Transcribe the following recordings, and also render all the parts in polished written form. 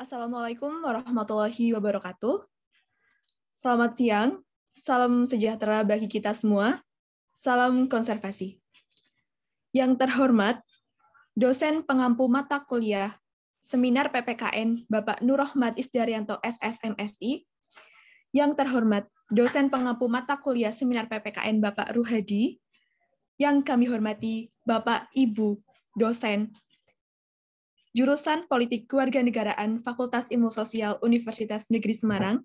Assalamualaikum warahmatullahi wabarakatuh. Selamat siang, salam sejahtera bagi kita semua, salam konservasi. Yang terhormat, dosen pengampu mata kuliah Seminar PPKN Bapak Nur Rohmat Isdaryanto SSMSI. Yang terhormat, dosen pengampu mata kuliah Seminar PPKN Bapak Ruhadi. Yang kami hormati Bapak Ibu dosen Jurusan Politik Kewarganegaraan Fakultas Ilmu Sosial Universitas Negeri Semarang,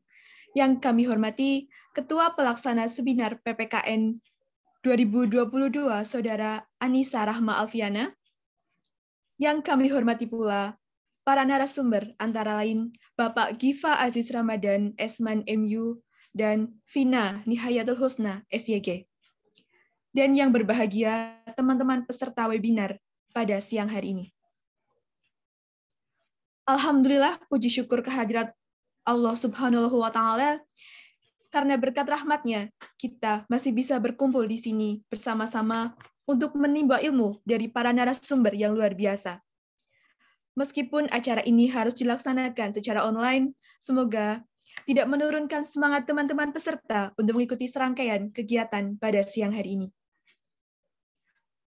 yang kami hormati Ketua Pelaksana Seminar PPKN 2022, Saudara Anissa Rahma Alfiana, yang kami hormati pula para narasumber antara lain Bapak Giva Aziz Ramadan, Esman MU, dan Vina Nihayatul Husna, SYG. Dan yang berbahagia teman-teman peserta webinar pada siang hari ini. Alhamdulillah, puji syukur kehadirat Allah Subhanahu wa Ta'ala, karena berkat rahmat-Nya kita masih bisa berkumpul di sini bersama-sama untuk menimba ilmu dari para narasumber yang luar biasa. Meskipun acara ini harus dilaksanakan secara online, semoga tidak menurunkan semangat teman-teman peserta untuk mengikuti serangkaian kegiatan pada siang hari ini.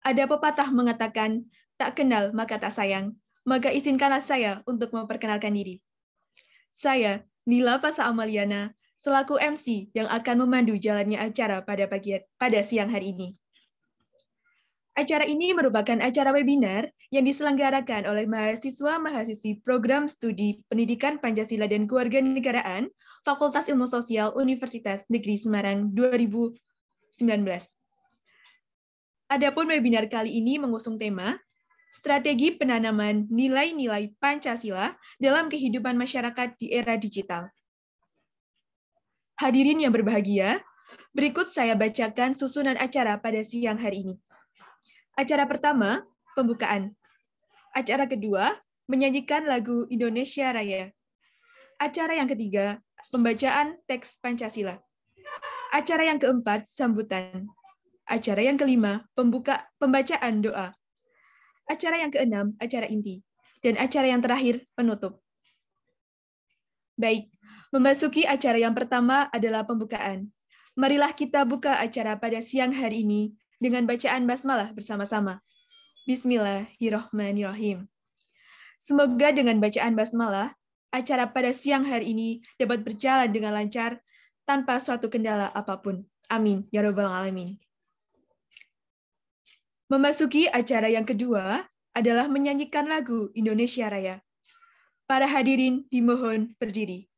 Ada pepatah mengatakan, tak kenal maka tak sayang. Maka izinkanlah saya untuk memperkenalkan diri. Saya, Nila Pasa Amaliana, selaku MC yang akan memandu jalannya acara pada siang hari ini. Acara ini merupakan acara webinar yang diselenggarakan oleh mahasiswa-mahasiswi Program Studi Pendidikan Pancasila dan Kewarganegaraan Fakultas Ilmu Sosial Universitas Negeri Semarang 2019. Adapun webinar kali ini mengusung tema Strategi penanaman nilai-nilai Pancasila dalam kehidupan masyarakat di era digital. Hadirin yang berbahagia, berikut saya bacakan susunan acara pada siang hari ini. Acara pertama, pembukaan. Acara kedua, menyanyikan lagu Indonesia Raya. Acara yang ketiga, pembacaan teks Pancasila. Acara yang keempat, sambutan. Acara yang kelima, pembacaan doa. Acara yang keenam, acara inti. Dan acara yang terakhir, penutup. Baik, memasuki acara yang pertama adalah pembukaan. Marilah kita buka acara pada siang hari ini dengan bacaan basmalah bersama-sama. Bismillahirrahmanirrahim. Semoga dengan bacaan basmalah, acara pada siang hari ini dapat berjalan dengan lancar tanpa suatu kendala apapun. Amin, ya Rabbal Alamin. Memasuki acara yang kedua adalah menyanyikan lagu Indonesia Raya. Para hadirin dimohon berdiri.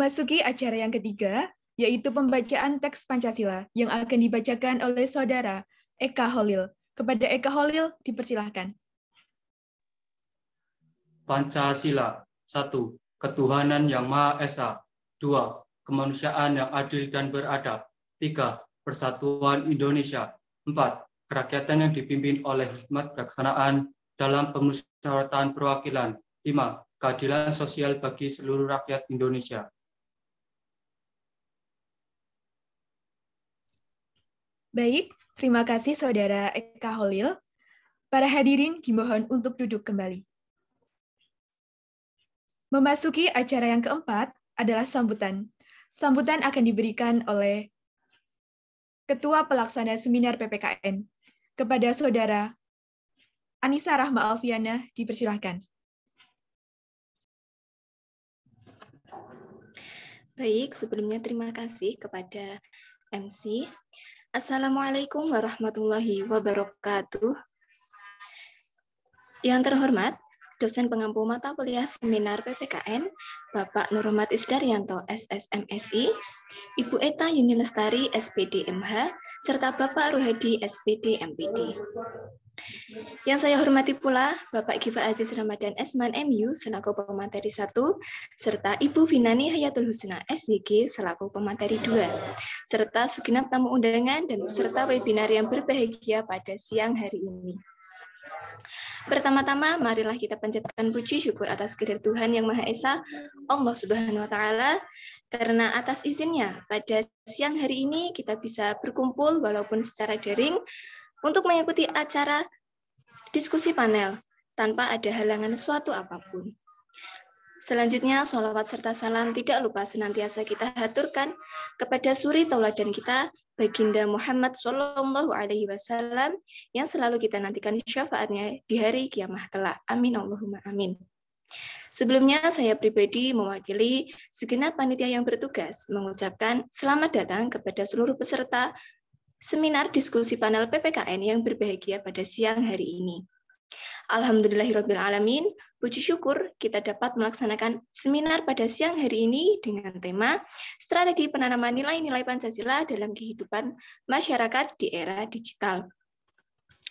Memasuki acara yang ketiga, yaitu pembacaan teks Pancasila yang akan dibacakan oleh Saudara Eka Holil. Kepada Eka Holil, dipersilahkan. Pancasila. 1. Ketuhanan yang Maha Esa. 2. Kemanusiaan yang adil dan beradab. 3. Persatuan Indonesia. 4. Kerakyatan yang dipimpin oleh hikmat kebijaksanaan dalam pemusyawaratan perwakilan. 5. Keadilan sosial bagi seluruh rakyat Indonesia. Baik, terima kasih Saudara Eka Holil. Para hadirin dimohon untuk duduk kembali. Memasuki acara yang keempat adalah sambutan. Sambutan akan diberikan oleh Ketua Pelaksana Seminar PPKN. Kepada Saudara Anissa Rahma Alfiana, dipersilahkan. Baik, sebelumnya terima kasih kepada MC. Assalamualaikum warahmatullahi wabarakatuh. Yang terhormat, dosen pengampu mata kuliah seminar PPKN, Bapak Nurhormat Isdaryanto, SSMSI, Ibu Eta Yuni Lestari, SPD MH, serta Bapak Ruhadi, SPD MPD. Yang saya hormati pula Bapak Giva Aziz Ramadan Esman MU selaku pemateri 1, serta Ibu Vinani Hayatul Husna SDG selaku pemateri 2, serta segenap tamu undangan dan peserta webinar yang berbahagia pada siang hari ini. Pertama-tama, marilah kita panjatkan puji syukur atas kehadirat Tuhan Yang Maha Esa, Allah Subhanahu wa Ta'ala, karena atas izinnya pada siang hari ini kita bisa berkumpul walaupun secara daring untuk mengikuti acara diskusi panel tanpa ada halangan suatu apapun. Selanjutnya, sholawat serta salam tidak lupa senantiasa kita haturkan kepada suri tauladan kita, Baginda Muhammad Shallallahu Alaihi Wasallam, yang selalu kita nantikan syafaatnya di hari kiamat kelak. Amin Allahumma amin. Sebelumnya, saya pribadi mewakili segenap panitia yang bertugas mengucapkan selamat datang kepada seluruh peserta seminar diskusi panel PPKN yang berbahagia pada siang hari ini. Alhamdulillahirrabbilalamin, puji syukur kita dapat melaksanakan seminar pada siang hari ini dengan tema Strategi Penanaman Nilai-Nilai Pancasila dalam Kehidupan Masyarakat di Era Digital.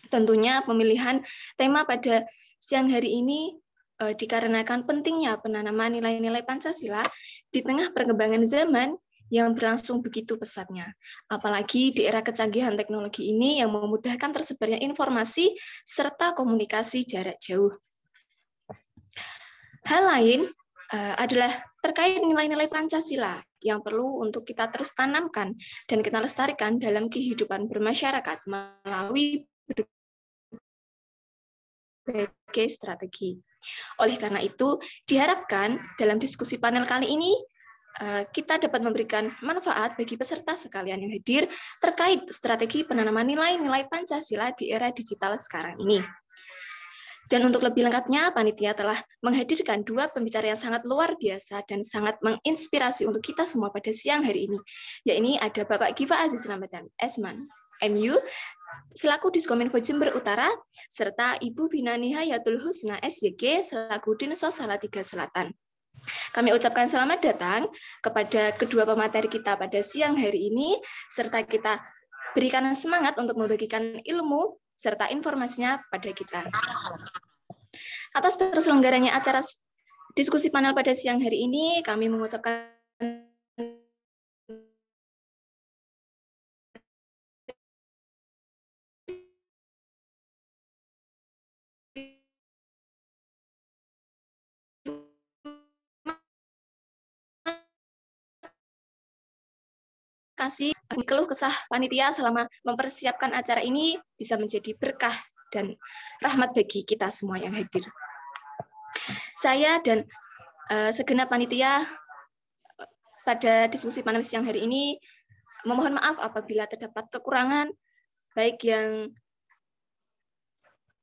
Tentunya pemilihan tema pada siang hari ini dikarenakan pentingnya penanaman nilai-nilai Pancasila di tengah perkembangan zaman yang berlangsung begitu pesatnya. Apalagi di era kecanggihan teknologi ini yang memudahkan tersebarnya informasi serta komunikasi jarak jauh. Hal lain adalah terkait nilai-nilai Pancasila yang perlu untuk kita terus tanamkan dan kita lestarikan dalam kehidupan bermasyarakat melalui berbagai strategi. Oleh karena itu, diharapkan dalam diskusi panel kali ini kita dapat memberikan manfaat bagi peserta sekalian yang hadir terkait strategi penanaman nilai-nilai Pancasila di era digital sekarang ini. Dan untuk lebih lengkapnya, panitia telah menghadirkan dua pembicara yang sangat luar biasa dan sangat menginspirasi untuk kita semua pada siang hari ini. Yaitu ada Bapak Giva Aziz Ramadan Esman, MU, selaku Diskominfo Jember Utara, serta Ibu Binani Hayatul Husna SYG, selaku Dinsos Salatiga Selatan. Kami ucapkan selamat datang kepada kedua pemateri kita pada siang hari ini, serta kita berikan semangat untuk membagikan ilmu serta informasinya pada kita. Atas terselenggaranya acara diskusi panel pada siang hari ini, kami mengucapkan kasih keluh kesah panitia selama mempersiapkan acara ini bisa menjadi berkah dan rahmat bagi kita semua yang hadir. Saya dan segenap panitia pada diskusi panel siang hari ini memohon maaf apabila terdapat kekurangan baik yang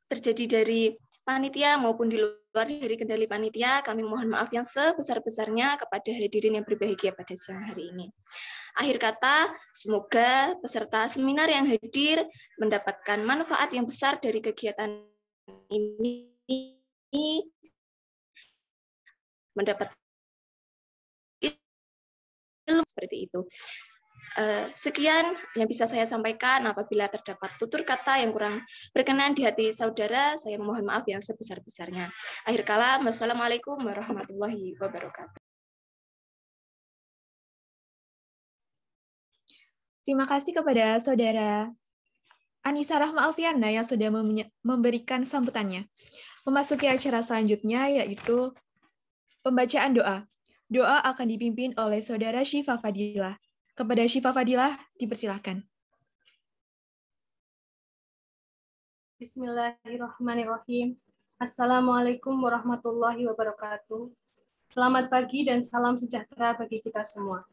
terjadi dari panitia maupun di luar dari kendali panitia. Kami mohon maaf yang sebesar-besarnya kepada hadirin yang berbahagia pada siang hari ini. Akhir kata, semoga peserta seminar yang hadir mendapatkan manfaat yang besar dari kegiatan ini, mendapat seperti itu. Sekian yang bisa saya sampaikan. Apabila terdapat tutur kata yang kurang berkenan di hati saudara, saya mohon maaf yang sebesar-besarnya. Akhir kalam, wassalamualaikum warahmatullahi wabarakatuh. Terima kasih kepada Saudara Anissa Rahma Alfiana yang sudah memberikan sambutannya. Memasuki acara selanjutnya yaitu pembacaan doa. Doa akan dipimpin oleh Saudara Syifa Fadilah. Kepada Syifa Fadilah, dipersilahkan. Bismillahirrahmanirrahim. Assalamualaikum warahmatullahi wabarakatuh. Selamat pagi dan salam sejahtera bagi kita semua.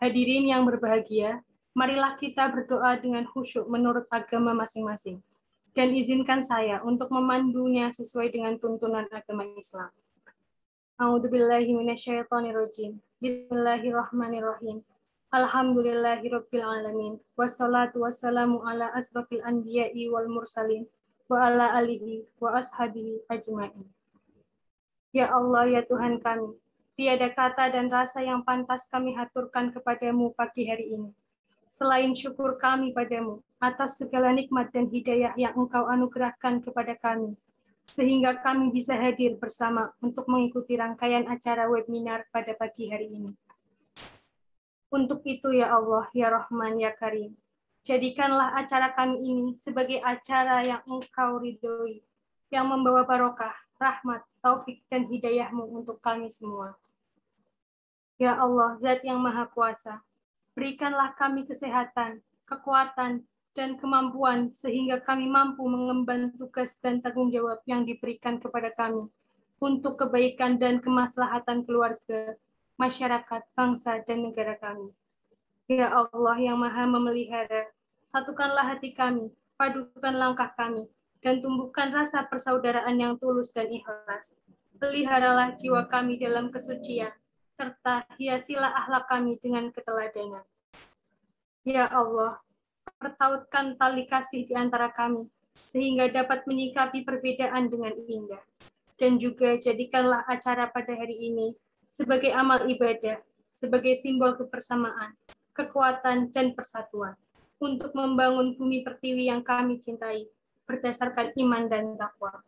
Hadirin yang berbahagia, marilah kita berdoa dengan khusyuk menurut agama masing-masing. Dan izinkan saya untuk memandunya sesuai dengan tuntunan agama Islam. A'udzubillahi minasyaitonirrajim. Bismillahirrahmanirrahim. Alhamdulillahirabbil alamin. Wassalatu wassalamu ala asrofil anbiya'i wal mursalin wa ala alihi wa ashabihi ajma'in. Ya Allah, ya Tuhan kami, tiada kata dan rasa yang pantas kami haturkan kepadamu pagi hari ini. Selain syukur kami padamu atas segala nikmat dan hidayah yang Engkau anugerahkan kepada kami, sehingga kami bisa hadir bersama untuk mengikuti rangkaian acara webinar pada pagi hari ini. Untuk itu ya Allah, ya Rahman, ya Karim, jadikanlah acara kami ini sebagai acara yang Engkau ridhoi, yang membawa barokah, rahmat, taufik, dan hidayah-Mu untuk kami semua. Ya Allah, Zat yang Maha Kuasa, berikanlah kami kesehatan, kekuatan, dan kemampuan sehingga kami mampu mengemban tugas dan tanggung jawab yang diberikan kepada kami untuk kebaikan dan kemaslahatan keluarga, masyarakat, bangsa, dan negara kami. Ya Allah yang Maha memelihara, satukanlah hati kami, padukan langkah kami, dan tumbuhkan rasa persaudaraan yang tulus dan ikhlas. Peliharalah jiwa kami dalam kesucian, serta hiasilah akhlak kami dengan keteladanan. Ya Allah, pertautkan tali kasih di antara kami, sehingga dapat menyikapi perbedaan dengan indah. Dan juga jadikanlah acara pada hari ini sebagai amal ibadah, sebagai simbol kebersamaan, kekuatan, dan persatuan, untuk membangun bumi pertiwi yang kami cintai, berdasarkan iman dan takwa.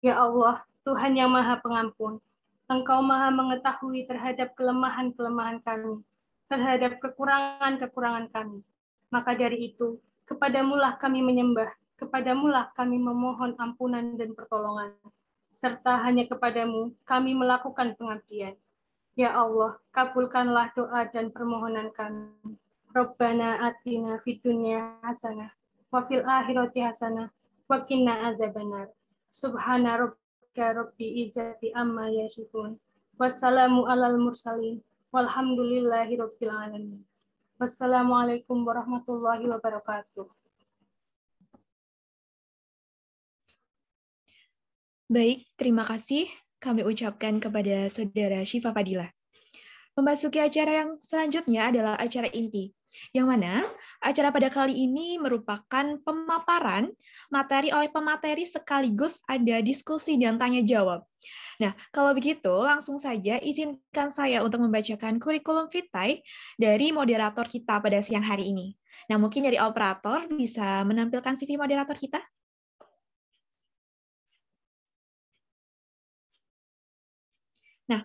Ya Allah, Tuhan yang Maha Pengampun, Engkau Maha mengetahui terhadap kelemahan-kelemahan kami, terhadap kekurangan-kekurangan kami. Maka dari itu, kepadamulah kami menyembah, kepadamulah kami memohon ampunan dan pertolongan, serta hanya kepadamu kami melakukan pengabdian. Ya Allah, kabulkanlah doa dan permohonan kami. Rabbana atina fid dunya hasanah, wa fil akhirati hasanah, wa qina adzabannar. Subhana rabbika rabbil izzati amma yasifun. Wassalamu alal mursalin. Walhamdulillahi rabbil alamin. Wassalamualaikum warahmatullahi wabarakatuh. Baik, terima kasih kami ucapkan kepada Saudara Syifa Fadilah. Memasuki acara yang selanjutnya adalah acara inti, yang mana acara pada kali ini merupakan pemaparan materi oleh pemateri sekaligus ada diskusi dan tanya jawab. Nah, kalau begitu langsung saja izinkan saya untuk membacakan kurikulum vitae dari moderator kita pada siang hari ini. Nah, mungkin dari operator bisa menampilkan CV moderator kita. Nah,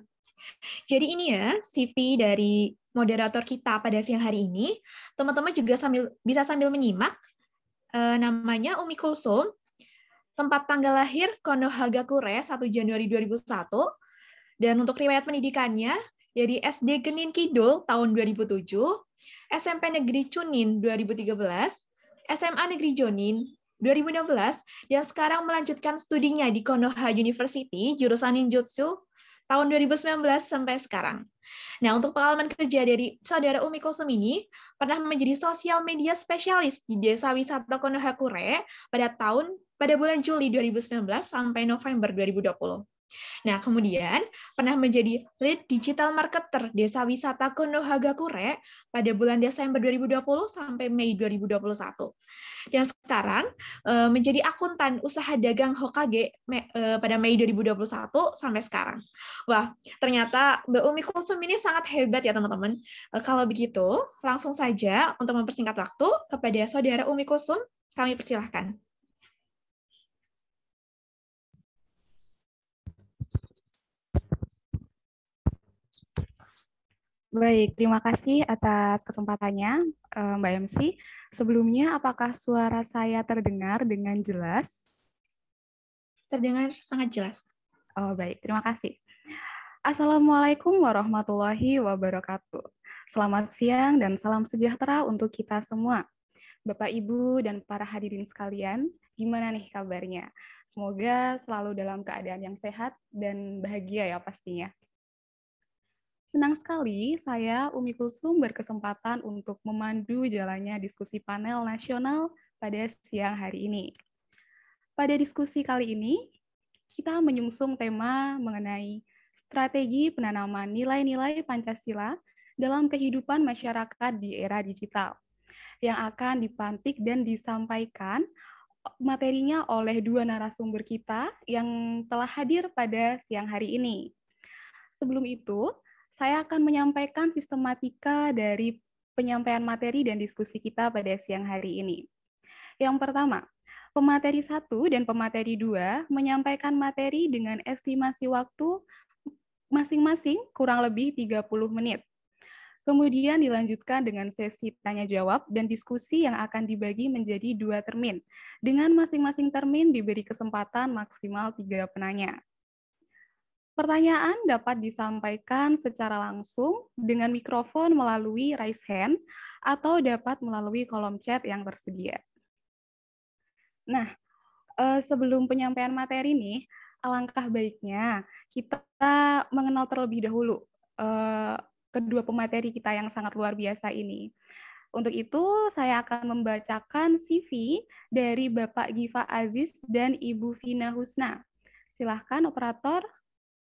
jadi ini ya CV dari moderator kita pada siang hari ini. Teman-teman juga bisa sambil menyimak. Namanya Umi Kulsum, tempat tanggal lahir Konohagakure 1 Januari 2001, dan untuk riwayat pendidikannya dari SD Genin Kidul tahun 2007, SMP Negeri Chunin 2013, SMA Negeri Jonin 2016, dan sekarang melanjutkan studinya di Konoha University jurusan Ninjutsu tahun 2019 sampai sekarang. Nah, untuk pengalaman kerja dari Saudara Umi Kulsum ini, pernah menjadi sosial media spesialis di Desa Wisata Konohagakure pada bulan Juli 2019 sampai November 2020. Nah, kemudian pernah menjadi lead digital marketer Desa Wisata Konohagakure pada bulan Desember 2020 sampai Mei 2021. Dan sekarang menjadi akuntan usaha dagang Hokage pada Mei 2021 sampai sekarang. Wah, ternyata Mbak Umi Kulsum ini sangat hebat ya teman-teman. Kalau begitu, langsung saja untuk mempersingkat waktu kepada Saudara Umi Kulsum, kami persilahkan. Baik, terima kasih atas kesempatannya, Mbak MC. Sebelumnya, apakah suara saya terdengar dengan jelas? Terdengar sangat jelas. Oh, baik, terima kasih. Assalamualaikum warahmatullahi wabarakatuh. Selamat siang dan salam sejahtera untuk kita semua. Bapak, Ibu, dan para hadirin sekalian, gimana nih kabarnya? Semoga selalu dalam keadaan yang sehat dan bahagia ya pastinya. Senang sekali saya, Umi Kulsum, berkesempatan untuk memandu jalannya diskusi panel nasional pada siang hari ini. Pada diskusi kali ini, kita menyungsung tema mengenai strategi penanaman nilai-nilai Pancasila dalam kehidupan masyarakat di era digital, yang akan dipantik dan disampaikan materinya oleh dua narasumber kita yang telah hadir pada siang hari ini. Sebelum itu, saya akan menyampaikan sistematika dari penyampaian materi dan diskusi kita pada siang hari ini. Yang pertama, pemateri 1 dan pemateri 2 menyampaikan materi dengan estimasi waktu masing-masing kurang lebih 30 menit. Kemudian dilanjutkan dengan sesi tanya-jawab dan diskusi yang akan dibagi menjadi 2 termin, dengan masing-masing termin diberi kesempatan maksimal 3 penanya. Pertanyaan dapat disampaikan secara langsung dengan mikrofon melalui raise hand atau dapat melalui kolom chat yang tersedia. Nah, sebelum penyampaian materi nih, alangkah baiknya kita mengenal terlebih dahulu kedua pemateri kita yang sangat luar biasa ini. Untuk itu, saya akan membacakan CV dari Bapak Giva Aziz dan Ibu Vina Husna. Silahkan, operator,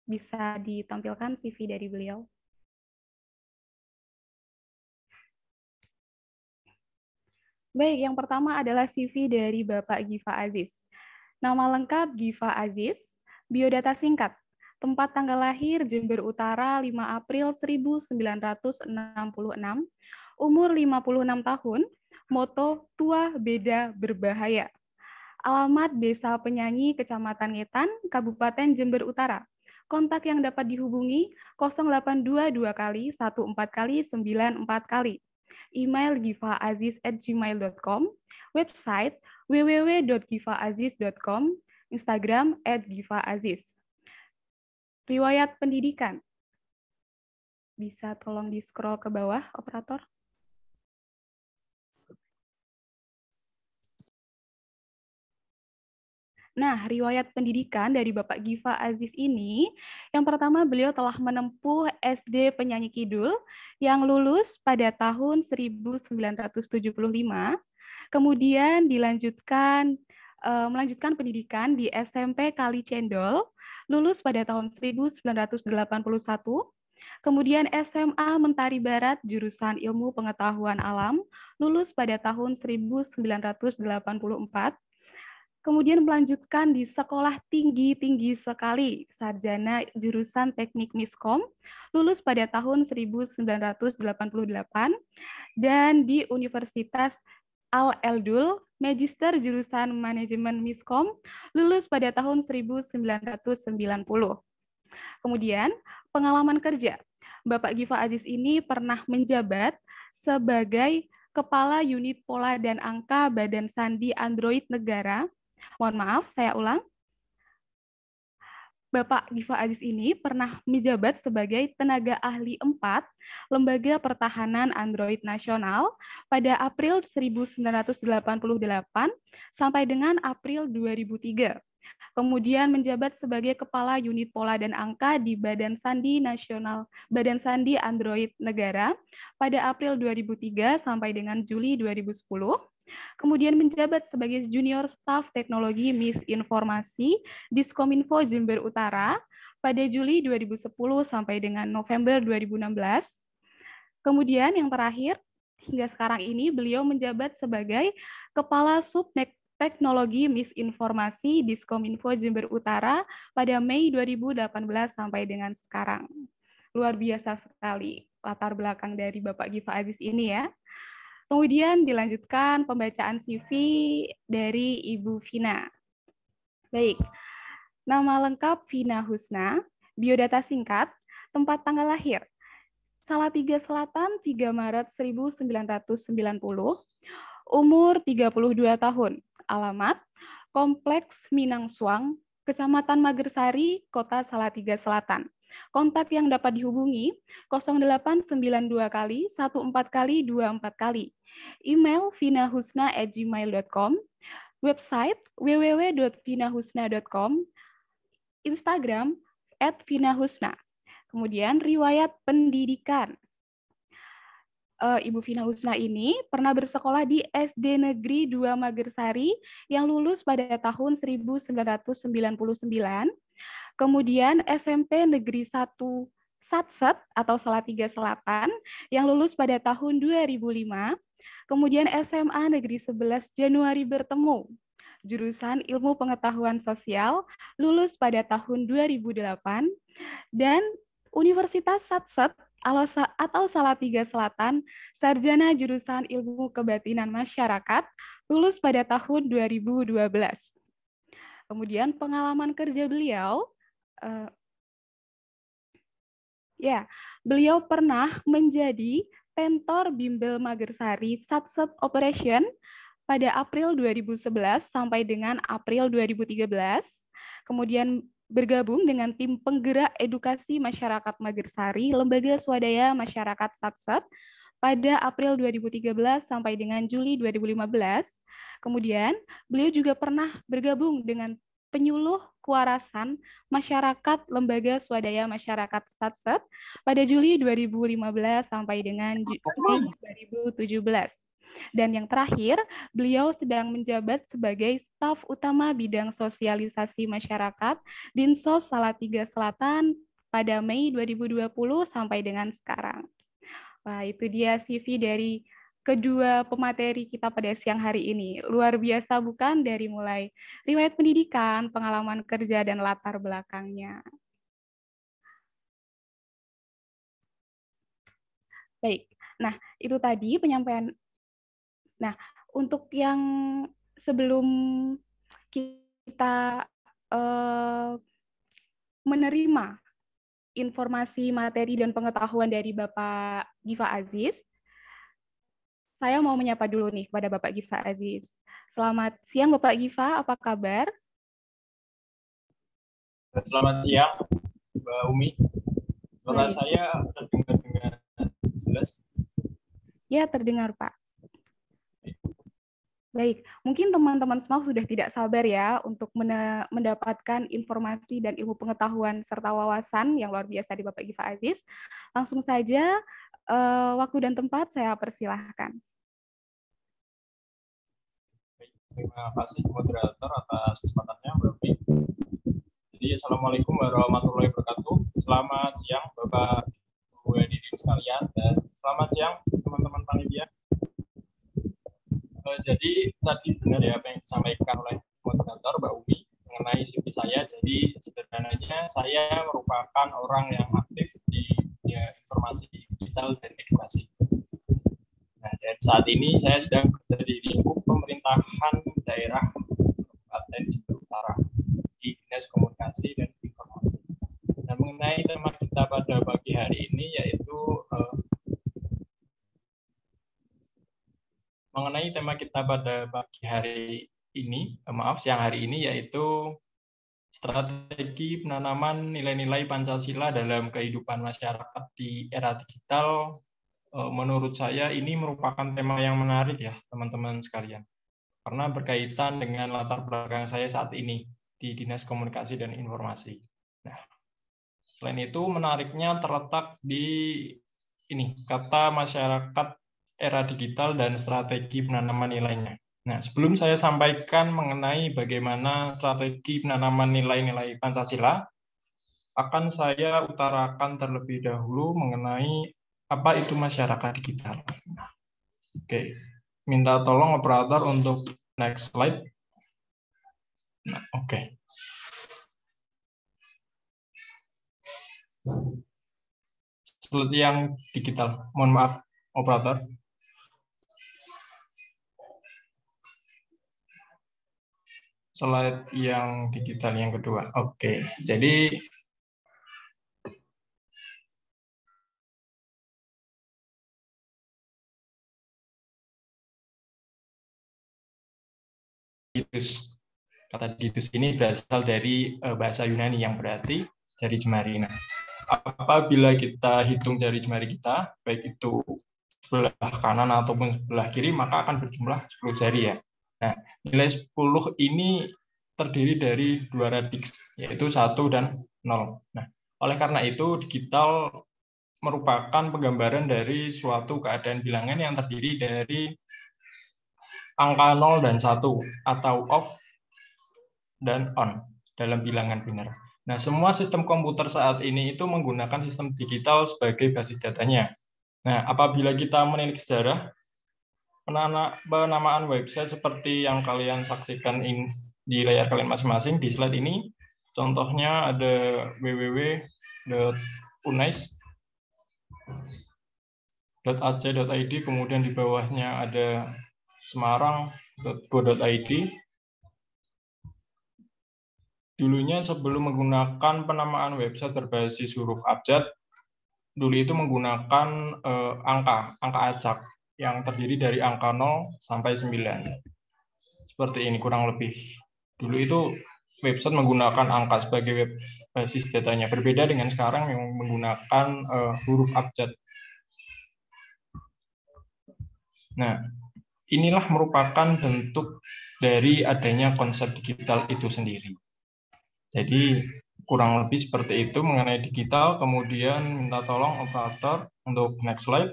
bisa ditampilkan CV dari beliau. Baik, yang pertama adalah CV dari Bapak Giva Aziz. Nama lengkap Giva Aziz, biodata singkat, tempat tanggal lahir Jember Utara 5 April 1966, umur 56 tahun, moto tua beda berbahaya. Alamat Desa Penyanyi, Kecamatan Ngetan, Kabupaten Jember Utara. Kontak yang dapat dihubungi 0822 kali 14 kali 94 kali. Email givaaziz@gmail.com, website www.givaaziz.com, Instagram @givaaziz. Riwayat pendidikan. Bisa tolong di-scroll ke bawah, operator. Nah, riwayat pendidikan dari Bapak Giva Aziz ini, yang pertama beliau telah menempuh SD Penyanyi Kidul yang lulus pada tahun 1975, kemudian melanjutkan pendidikan di SMP Kali Cendol, lulus pada tahun 1981, kemudian SMA Mentari Barat jurusan Ilmu Pengetahuan Alam, lulus pada tahun 1984, kemudian melanjutkan di sekolah tinggi sekali, sarjana jurusan Teknik Miskom, lulus pada tahun 1988, dan di Universitas Al-Eldul, magister jurusan Manajemen Miskom, lulus pada tahun 1990. Kemudian, pengalaman kerja. Bapak Giva Aziz ini pernah menjabat sebagai Kepala Unit Pola dan Angka Badan Sandi Android Negara. Mohon maaf, saya ulang. Bapak Giva Aziz ini pernah menjabat sebagai tenaga ahli 4 Lembaga Pertahanan Android Nasional pada April 1988 sampai dengan April 2003. Kemudian menjabat sebagai Kepala Unit Pola dan Angka di Badan Sandi Android Negara pada April 2003 sampai dengan Juli 2010. Kemudian menjabat sebagai Junior Staf Teknologi Misinformasi Diskominfo Jember Utara pada Juli 2010 sampai dengan November 2016. Kemudian yang terakhir, hingga sekarang ini beliau menjabat sebagai Kepala Sub Teknologi Misinformasi Diskominfo Jember Utara pada Mei 2018 sampai dengan sekarang. Luar biasa sekali latar belakang dari Bapak Giva Aziz ini ya. Kemudian dilanjutkan pembacaan CV dari Ibu Vina. Baik, nama lengkap Vina Husna, biodata singkat, tempat tanggal lahir, Salatiga Selatan, 3 Maret 1990, umur 32 tahun, alamat, Kompleks Minang Suang, Kecamatan Magersari, Kota Salatiga Selatan. Kontak yang dapat dihubungi 0892 kali 14 kali 24 kali. Email vinahusna@gmail.com, website www.vinahusna.com, Instagram @vinahusna. Kemudian riwayat pendidikan. Ibu Vina Husna ini pernah bersekolah di SD Negeri 2 Magersari yang lulus pada tahun 1999. Kemudian SMP Negeri 1 Satset atau Salatiga Selatan yang lulus pada tahun 2005. Kemudian SMA Negeri 11 Januari Bertemu, jurusan Ilmu Pengetahuan Sosial, lulus pada tahun 2008. Dan Universitas Satset atau Salatiga Selatan, sarjana jurusan Ilmu Kebatinan Masyarakat, lulus pada tahun 2012. Kemudian pengalaman kerja beliau, beliau pernah menjadi tentor Bimbel Magersari Satset Operation pada April 2011 sampai dengan April 2013. Kemudian bergabung dengan tim penggerak edukasi masyarakat Magersari, Lembaga Swadaya Masyarakat Satset pada April 2013 sampai dengan Juli 2015. Kemudian beliau juga pernah bergabung dengan penyuluh kewarasan masyarakat Lembaga Swadaya Masyarakat Satset pada Juli 2015 sampai dengan Juli 2017. Dan yang terakhir, beliau sedang menjabat sebagai staf utama bidang sosialisasi masyarakat Dinsos Salatiga Selatan pada Mei 2020 sampai dengan sekarang. Wah, itu dia CV dari kedua pemateri kita pada siang hari ini. Luar biasa bukan? Dari mulai riwayat pendidikan, pengalaman kerja, dan latar belakangnya. Baik, nah itu tadi penyampaian. Nah, untuk yang sebelum kita menerima informasi, materi, dan pengetahuan dari Bapak Giva Aziz, saya mau menyapa dulu nih kepada Bapak Giva Aziz. Selamat siang Bapak Giva, apa kabar? Selamat siang Mbak Umi. Suara saya terdengar dengan jelas? Ya, terdengar Pak. Baik, mungkin teman-teman semua sudah tidak sabar ya untuk mendapatkan informasi dan ilmu pengetahuan serta wawasan yang luar biasa di Bapak Giva Aziz. Langsung saja, waktu dan tempat saya persilahkan. Terima kasih moderator atas kesempatannya, Mbak Umi. Jadi, Assalamualaikum warahmatullahi wabarakatuh. Selamat siang Bapak Ibu hadirin sekalian dan selamat siang teman-teman panitia. Jadi tadi benar ya apa yang disampaikan oleh moderator Mbak Umi mengenai CV saya. Jadi sederhananya saya merupakan orang yang aktif di informasi digital dan edukasi. Nah, dan saat ini saya sedang berada di lingkup pemerintahan daerah Kabupaten Jember Utara di Dinas Komunikasi dan Informasi. Nah, mengenai tema kita pada pagi hari ini yaitu siang hari ini yaitu strategi penanaman nilai-nilai Pancasila dalam kehidupan masyarakat di era digital. Menurut saya ini merupakan tema yang menarik ya teman-teman sekalian, karena berkaitan dengan latar belakang saya saat ini di Dinas Komunikasi dan Informasi. Nah, selain itu menariknya terletak di ini kata masyarakat era digital dan strategi penanaman nilainya. Nah, sebelum saya sampaikan mengenai bagaimana strategi penanaman nilai-nilai Pancasila, akan saya utarakan terlebih dahulu mengenai apa itu masyarakat digital. Oke, minta tolong operator untuk next slide. Nah, oke. Slide yang digital. Mohon maaf, operator. Slide yang digital yang kedua. Oke, jadi digitus. Kata digitus ini berasal dari bahasa Yunani yang berarti jari jemari. Nah, apabila kita hitung jari jemari kita, baik itu sebelah kanan ataupun sebelah kiri, maka akan berjumlah 10 jari ya. Nah, nilai 10 ini terdiri dari 2 radix, yaitu 1 dan 0. Nah, oleh karena itu, digital merupakan penggambaran dari suatu keadaan bilangan yang terdiri dari angka 0 dan 1, atau off dan on dalam bilangan biner. Nah, semua sistem komputer saat ini itu menggunakan sistem digital sebagai basis datanya. Nah, apabila kita menilik sejarah, penamaan website seperti yang kalian saksikan di layar kalian masing-masing di slide ini, contohnya ada www.unais.ac.id, kemudian di bawahnya ada semarang.go.id. Dulunya sebelum menggunakan penamaan website berbasis huruf abjad, dulu itu menggunakan angka acak yang terdiri dari angka 0 sampai 9. Seperti ini kurang lebih. Dulu itu website menggunakan angka sebagai web basis datanya. Berbeda dengan sekarang yang menggunakan huruf abjad. Nah, inilah merupakan bentuk dari adanya konsep digital itu sendiri. Jadi kurang lebih seperti itu mengenai digital. Kemudian minta tolong operator untuk next slide.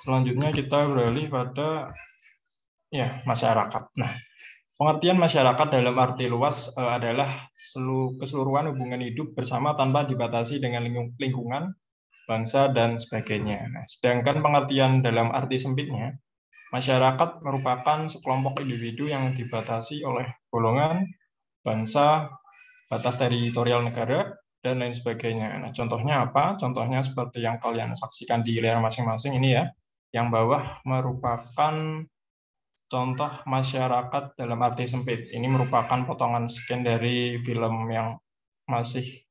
Selanjutnya kita beralih pada masyarakat. Nah, pengertian masyarakat dalam arti luas adalah keseluruhan hubungan hidup bersama tanpa dibatasi dengan lingkungan, bangsa, dan sebagainya. Nah, sedangkan pengertian dalam arti sempitnya, masyarakat merupakan sekelompok individu yang dibatasi oleh golongan, bangsa, batas teritorial negara, dan lain sebagainya. Nah, contohnya apa? Contohnya seperti yang kalian saksikan di layar masing-masing ini ya. Yang bawah merupakan contoh masyarakat dalam arti sempit. Ini merupakan potongan scan dari film yang masih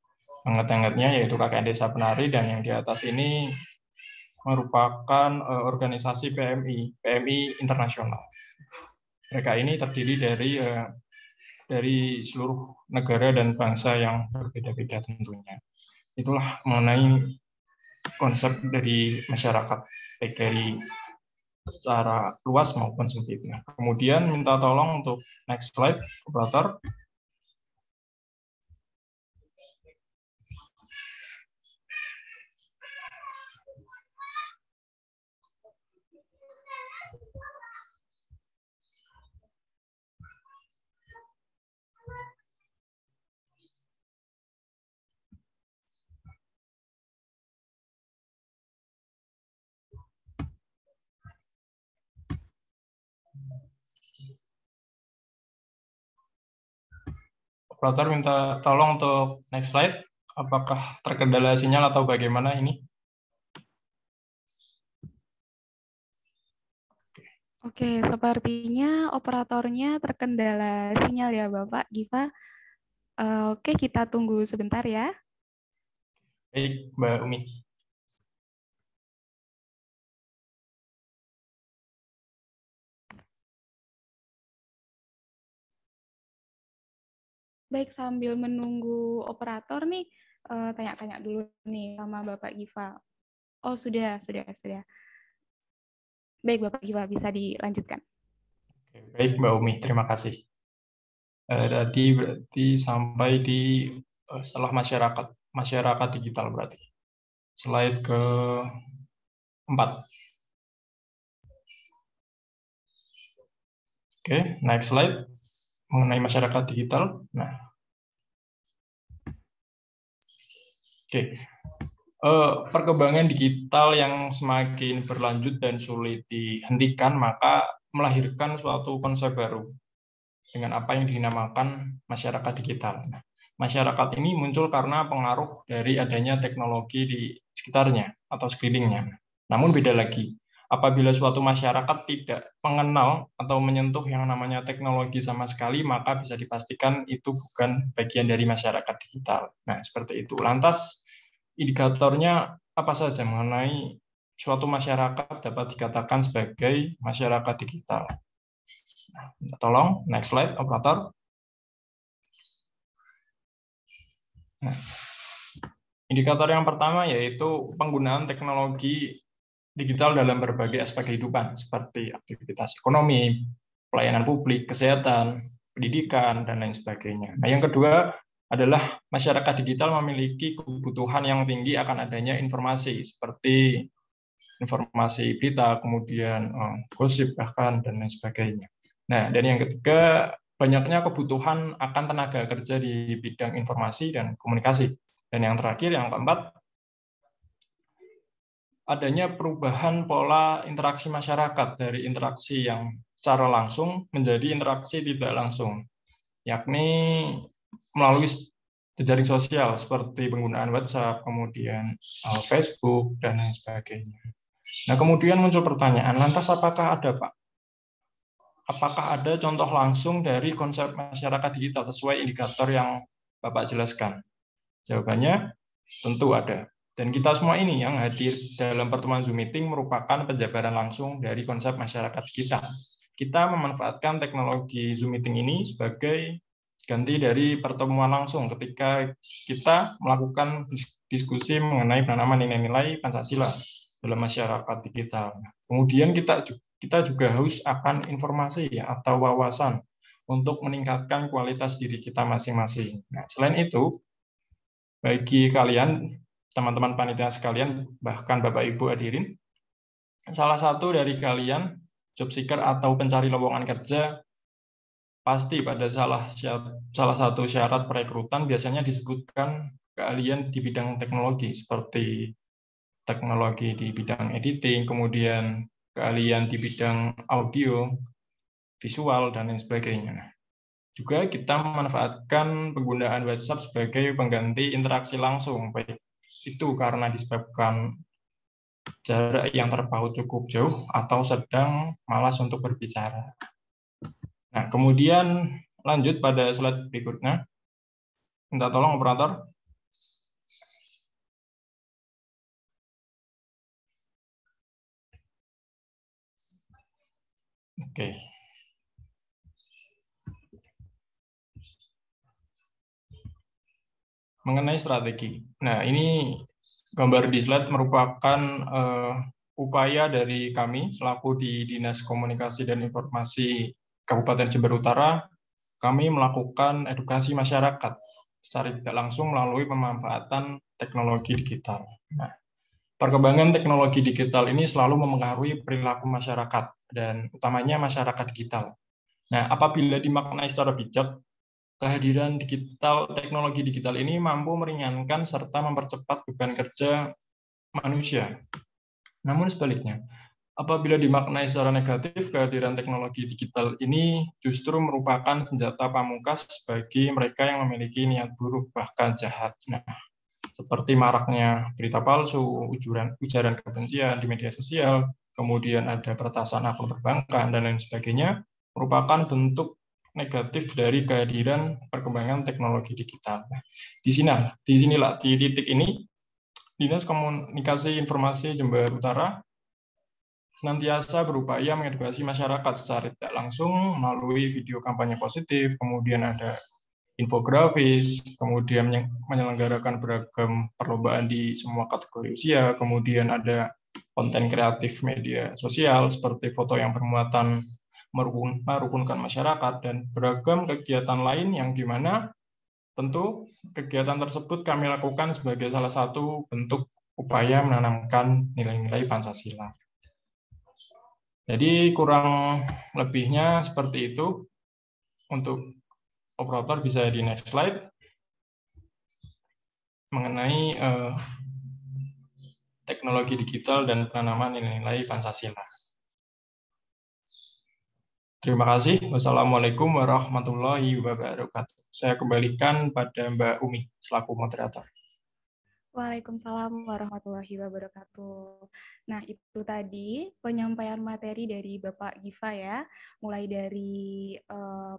hangat-hangatnya, yaitu Kakek Desa Penari, dan yang di atas ini merupakan organisasi PMI internasional. Mereka ini terdiri dari seluruh negara dan bangsa yang berbeda-beda tentunya. Itulah mengenai konsep dari masyarakat, baik dari secara luas maupun sempit. Nah, kemudian minta tolong untuk next slide, operator. Operator minta tolong untuk next slide. Apakah terkendala sinyal atau bagaimana ini? Oke, sepertinya operatornya terkendala sinyal ya Bapak Giva. Oke, kita tunggu sebentar ya. Baik, Mbak Umi. Baik, sambil menunggu operator nih, tanya-tanya dulu nih sama Bapak Giva. Oh, sudah. Baik, Bapak Giva, bisa dilanjutkan. Baik, Mbak Umi, terima kasih. Tadi berarti sampai di setelah masyarakat digital berarti. Slide ke 4. Oke, next slide mengenai masyarakat digital. Nah, oke, perkembangan digital yang semakin berlanjut dan sulit dihentikan, maka melahirkan suatu konsep baru dengan apa yang dinamakan masyarakat digital. Nah, masyarakat ini muncul karena pengaruh dari adanya teknologi di sekitarnya atau sekelilingnya. Namun beda lagi, apabila suatu masyarakat tidak mengenal atau menyentuh yang namanya teknologi sama sekali, maka bisa dipastikan itu bukan bagian dari masyarakat digital. Nah, seperti itu. Lantas, indikatornya apa saja mengenai suatu masyarakat dapat dikatakan sebagai masyarakat digital? Nah, tolong, next slide, operator. Nah, indikator yang pertama yaitu penggunaan teknologi digital dalam berbagai aspek kehidupan, seperti aktivitas ekonomi, pelayanan publik, kesehatan, pendidikan, dan lain sebagainya. Nah, yang kedua adalah masyarakat digital memiliki kebutuhan yang tinggi akan adanya informasi, seperti informasi berita, kemudian gosip, bahkan, dan lain sebagainya. Nah, dan yang ketiga, banyaknya kebutuhan akan tenaga kerja di bidang informasi dan komunikasi. Dan yang terakhir, yang keempat, adanya perubahan pola interaksi masyarakat dari interaksi yang secara langsung menjadi interaksi tidak langsung, yakni melalui jejaring sosial seperti penggunaan WhatsApp, kemudian Facebook, dan lain sebagainya. Nah, kemudian muncul pertanyaan, lantas apakah ada, Pak? Apakah ada contoh langsung dari konsep masyarakat digital sesuai indikator yang Bapak jelaskan? Jawabannya tentu ada. Dan kita semua ini yang hadir dalam pertemuan Zoom Meeting merupakan penjabaran langsung dari konsep masyarakat kita. Kita memanfaatkan teknologi Zoom Meeting ini sebagai ganti dari pertemuan langsung ketika kita melakukan diskusi mengenai penanaman nilai-nilai Pancasila dalam masyarakat digital. Kemudian kita juga haus akan informasi atau wawasan untuk meningkatkan kualitas diri kita masing-masing. Nah, selain itu, bagi kalian, teman-teman panitia sekalian, bahkan Bapak Ibu hadirin, salah satu dari kalian, job seeker atau pencari lowongan kerja, pasti pada salah satu syarat perekrutan biasanya disebutkan keahlian di bidang teknologi, seperti teknologi di bidang editing, kemudian keahlian di bidang audio, visual, dan lain sebagainya. Juga kita memanfaatkan penggunaan WhatsApp sebagai pengganti interaksi langsung, baik itu karena disebabkan jarak yang terpaut cukup jauh atau sedang malas untuk berbicara. Nah, kemudian lanjut pada slide berikutnya. Minta tolong operator. Oke. Mengenai strategi. Nah, ini gambar di slide merupakan upaya dari kami selaku di Dinas Komunikasi dan Informasi Kabupaten Jember Utara. Kami melakukan edukasi masyarakat secara tidak langsung melalui pemanfaatan teknologi digital. Nah, perkembangan teknologi digital ini selalu memengaruhi perilaku masyarakat dan utamanya masyarakat digital. Nah, apabila dimaknai secara bijak, kehadiran teknologi digital ini mampu meringankan serta mempercepat beban kerja manusia. Namun sebaliknya, apabila dimaknai secara negatif, kehadiran teknologi digital ini justru merupakan senjata pamungkas bagi mereka yang memiliki niat buruk bahkan jahat. Nah, seperti maraknya berita palsu, ujaran kebencian di media sosial, kemudian ada peretasan akun perbankan, dan lain sebagainya, merupakan bentuk negatif dari kehadiran perkembangan teknologi digital. Nah, disinilah di titik ini, Dinas Komunikasi Informasi Jember Utara senantiasa berupaya mengedukasi masyarakat secara tidak langsung melalui video kampanye positif, kemudian ada infografis, kemudian menyelenggarakan beragam perlombaan di semua kategori usia, kemudian ada konten kreatif media sosial seperti foto yang bermuatan merukunkan masyarakat, dan beragam kegiatan lain yang dimana tentu kegiatan tersebut kami lakukan sebagai salah satu bentuk upaya menanamkan nilai-nilai Pancasila. Jadi kurang lebihnya seperti itu. Untuk operator bisa di next slide mengenai teknologi digital dan penanaman nilai-nilai Pancasila. Terima kasih. Wassalamualaikum warahmatullahi wabarakatuh. Saya kembalikan pada Mbak Umi selaku moderator. Waalaikumsalam warahmatullahi wabarakatuh. Nah, itu tadi penyampaian materi dari Bapak Giva ya, mulai dari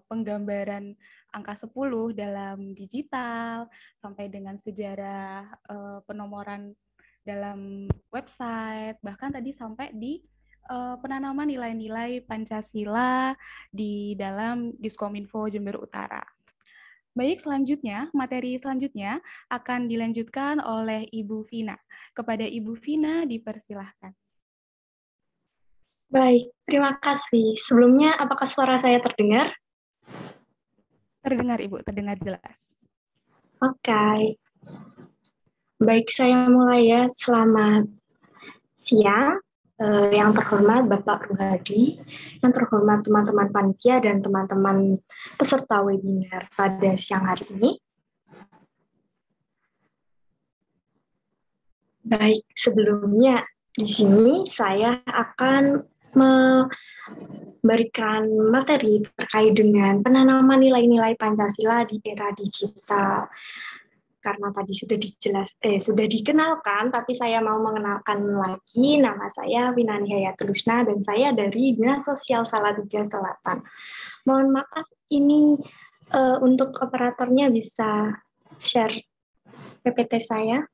penggambaran angka 10 dalam digital, sampai dengan sejarah penomoran dalam website, bahkan tadi sampai di penanaman nilai-nilai Pancasila di dalam Diskominfo Jember Utara. Baik, selanjutnya, materi selanjutnya akan dilanjutkan oleh Ibu Vina. Kepada Ibu Vina, dipersilahkan. Baik, terima kasih. Sebelumnya, apakah suara saya terdengar? Terdengar, Ibu, terdengar jelas. Oke. Baik, saya mulai ya. Selamat siang. Yang terhormat Bapak Ruhadi, yang terhormat teman-teman panitia dan teman-teman peserta webinar pada siang hari ini. Baik, sebelumnya di sini saya akan memberikan materi terkait dengan penanaman nilai-nilai Pancasila di era digital. Karena tadi sudah dikenalkan, tapi saya mau mengenalkan lagi. Nama saya Vina Nihayatul Husna dan saya dari Dinas Sosial Salatiga Selatan. Mohon maaf, ini untuk operatornya bisa share PPT saya.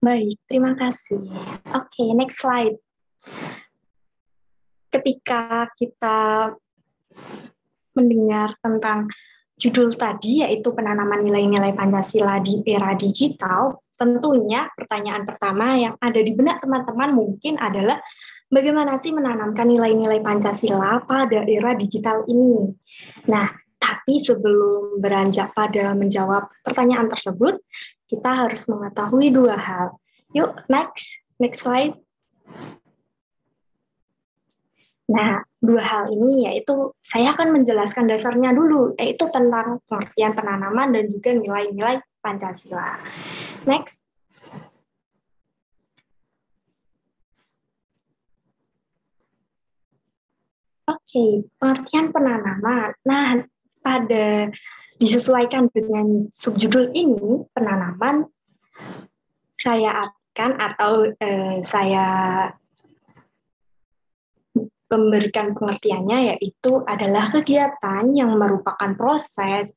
Baik, terima kasih. Oke, next slide. Ketika kita mendengar tentang judul tadi, yaitu penanaman nilai-nilai Pancasila di era digital, tentunya pertanyaan pertama yang ada di benak teman-teman mungkin adalah bagaimana sih menanamkan nilai-nilai Pancasila pada era digital ini? Nah, tapi sebelum beranjak pada menjawab pertanyaan tersebut, kita harus mengetahui dua hal. Yuk, next slide. Nah, dua hal ini yaitu saya akan menjelaskan dasarnya dulu, yaitu tentang pengertian penanaman dan juga nilai-nilai Pancasila. Next. Oke, pengertian penanaman. Nah, disesuaikan dengan subjudul ini, penanaman, saya akan saya memberikan pengertiannya, yaitu adalah kegiatan yang merupakan proses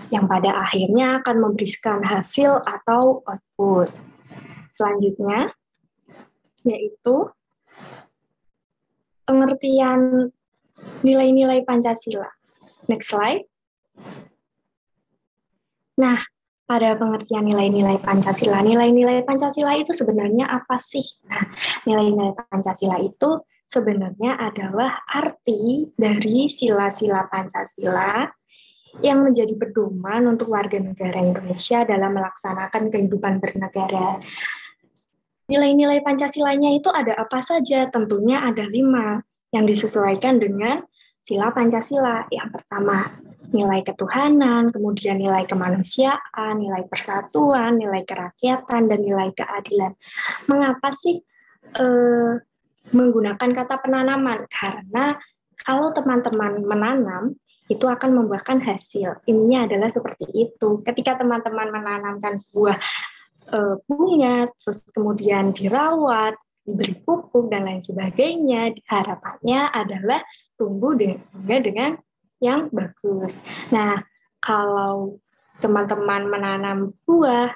yang pada akhirnya akan memberikan hasil atau output. Selanjutnya, yaitu pengertian nilai-nilai Pancasila. Next slide. Nah, pada pengertian nilai-nilai Pancasila itu sebenarnya apa sih? Nah, nilai-nilai Pancasila itu sebenarnya adalah arti dari sila-sila Pancasila yang menjadi pedoman untuk warga negara Indonesia dalam melaksanakan kehidupan bernegara. Nilai-nilai Pancasilanya itu ada apa saja? Tentunya ada 5 yang disesuaikan dengan sila Pancasila. Yang pertama, nilai ketuhanan, kemudian nilai kemanusiaan, nilai persatuan, nilai kerakyatan, dan nilai keadilan. Mengapa sih menggunakan kata penanaman? Karena kalau teman-teman menanam, itu akan membuahkan hasil. Ininya adalah seperti itu. Ketika teman-teman menanamkan sebuah bunga, terus kemudian dirawat, diberi pupuk, dan lain sebagainya, harapannya adalah tumbuh dengan yang bagus. Nah, kalau teman-teman menanam buah,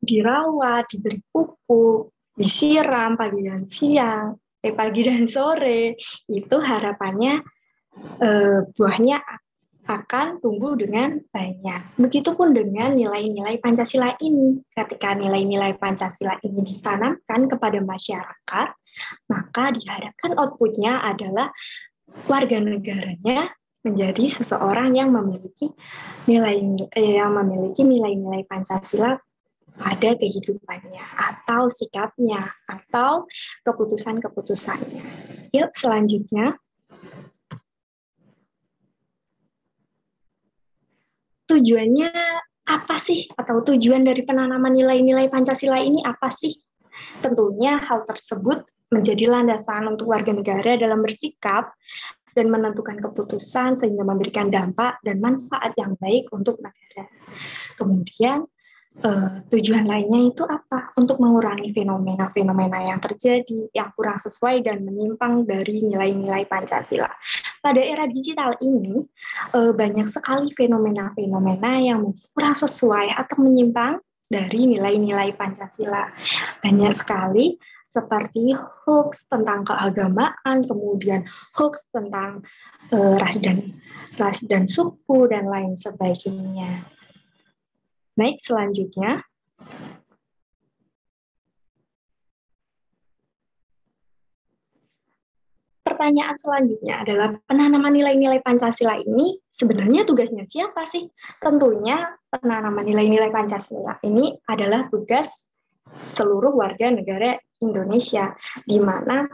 dirawat, diberi pupuk, disiram pagi dan siang, pagi dan sore, itu harapannya buahnya akan tumbuh dengan banyak. Begitupun dengan nilai-nilai Pancasila ini. Ketika nilai-nilai Pancasila ini ditanamkan kepada masyarakat, maka diharapkan outputnya adalah warga negaranya menjadi seseorang yang memiliki nilai-nilai Pancasila pada kehidupannya, atau sikapnya, atau keputusan-keputusannya. Yuk, selanjutnya. Tujuannya apa sih? Atau tujuan dari penanaman nilai-nilai Pancasila ini apa sih? Tentunya hal tersebut menjadi landasan untuk warga negara dalam bersikap dan menentukan keputusan sehingga memberikan dampak dan manfaat yang baik untuk negara. Kemudian, tujuan lainnya itu apa? Untuk mengurangi fenomena-fenomena yang terjadi, yang kurang sesuai dan menyimpang dari nilai-nilai Pancasila. Pada era digital ini, banyak sekali fenomena-fenomena yang kurang sesuai atau menyimpang dari nilai-nilai Pancasila. Banyak sekali, seperti hoax tentang keagamaan, kemudian hoax tentang ras dan suku, dan lain sebagainya. Baik, selanjutnya. Pertanyaan selanjutnya adalah penanaman nilai-nilai Pancasila ini sebenarnya tugasnya siapa sih? Tentunya penanaman nilai-nilai Pancasila ini adalah tugas seluruh warga negara Indonesia, di mana